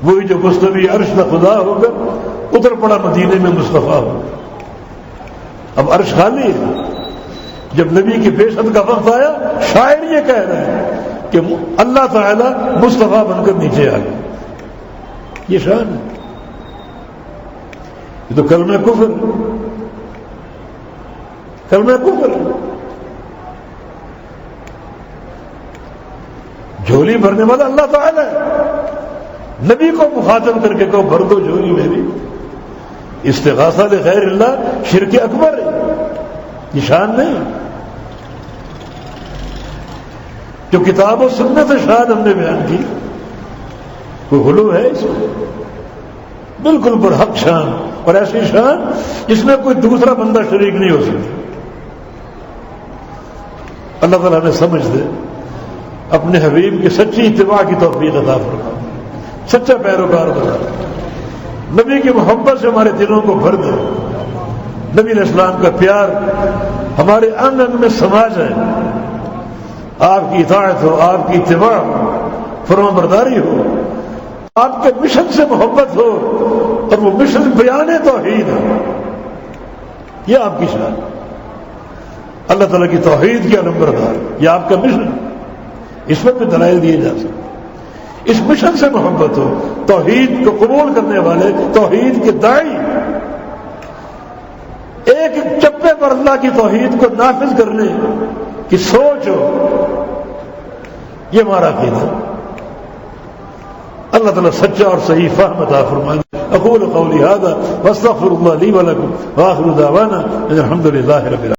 وہی جو مستوی عرش کا خدا ہو کر اتر پڑا مدینے میں مصطفیٰ ہو. اب عرش خالی ہے. جب نبی کی بعثت کا وقت آیا شاعر یہ کہہ رہے ہیں کہ اللہ تعالی مصطفیٰ بن کر نیچے آ گئے. یہ شان ہے. یہ تو کلمہ کفر، کلمہ کفر. جھولی بھرنے والا اللہ تعالی ہے. نبی کو مخاطب کر کے کہو بھر دو جھولی میری. استغاثہ لغیر اللہ شرک اکبر ہے. یہ شان نہیں. جو کتاب و سنت شان ہم نے بیان کی کوئی غلو ہے اس میں؟ بالکل برحق شان، اور ایسی شان جس میں کوئی دوسرا بندہ شریک نہیں ہو سکتا. اللہ تعالیٰ نے سمجھ دے اپنے حبیب کی سچی اتباع کی توفیق عطا فرما. سچا پیروکار بنا. نبی کی محبت سے ہمارے دلوں کو بھر دے. نبی علیہ السلام کا پیار ہمارے انگ انگ میں سما جائے. آپ کی اطاعت ہو، آپ کی اتباع ہو، فرما برداری ہو، آپ کے مشن سے محبت ہو، اور وہ مشن بیان توحید ہے. یہ آپ کی شان. اللہ تعالیٰ کی توحید کی علمبردار یہ آپ کا مشن. اس میں بھی دلائل دیے جا سکتے. اس مشن سے محبت ہو، توحید کو قبول کرنے والے، توحید کے داعی، ایک ایک چپے پر اللہ کی توحید کو نافذ کرنے کی سوچ ہو. یہ ہمارا عقیدہ. اللہ تعالیٰ سچا اور صحیح فہم عطا فرمائے. اقول قولی ھذا واستغفر اللہ لی ولکم وآخر دعوانا ان الحمد للہ رب العالمین.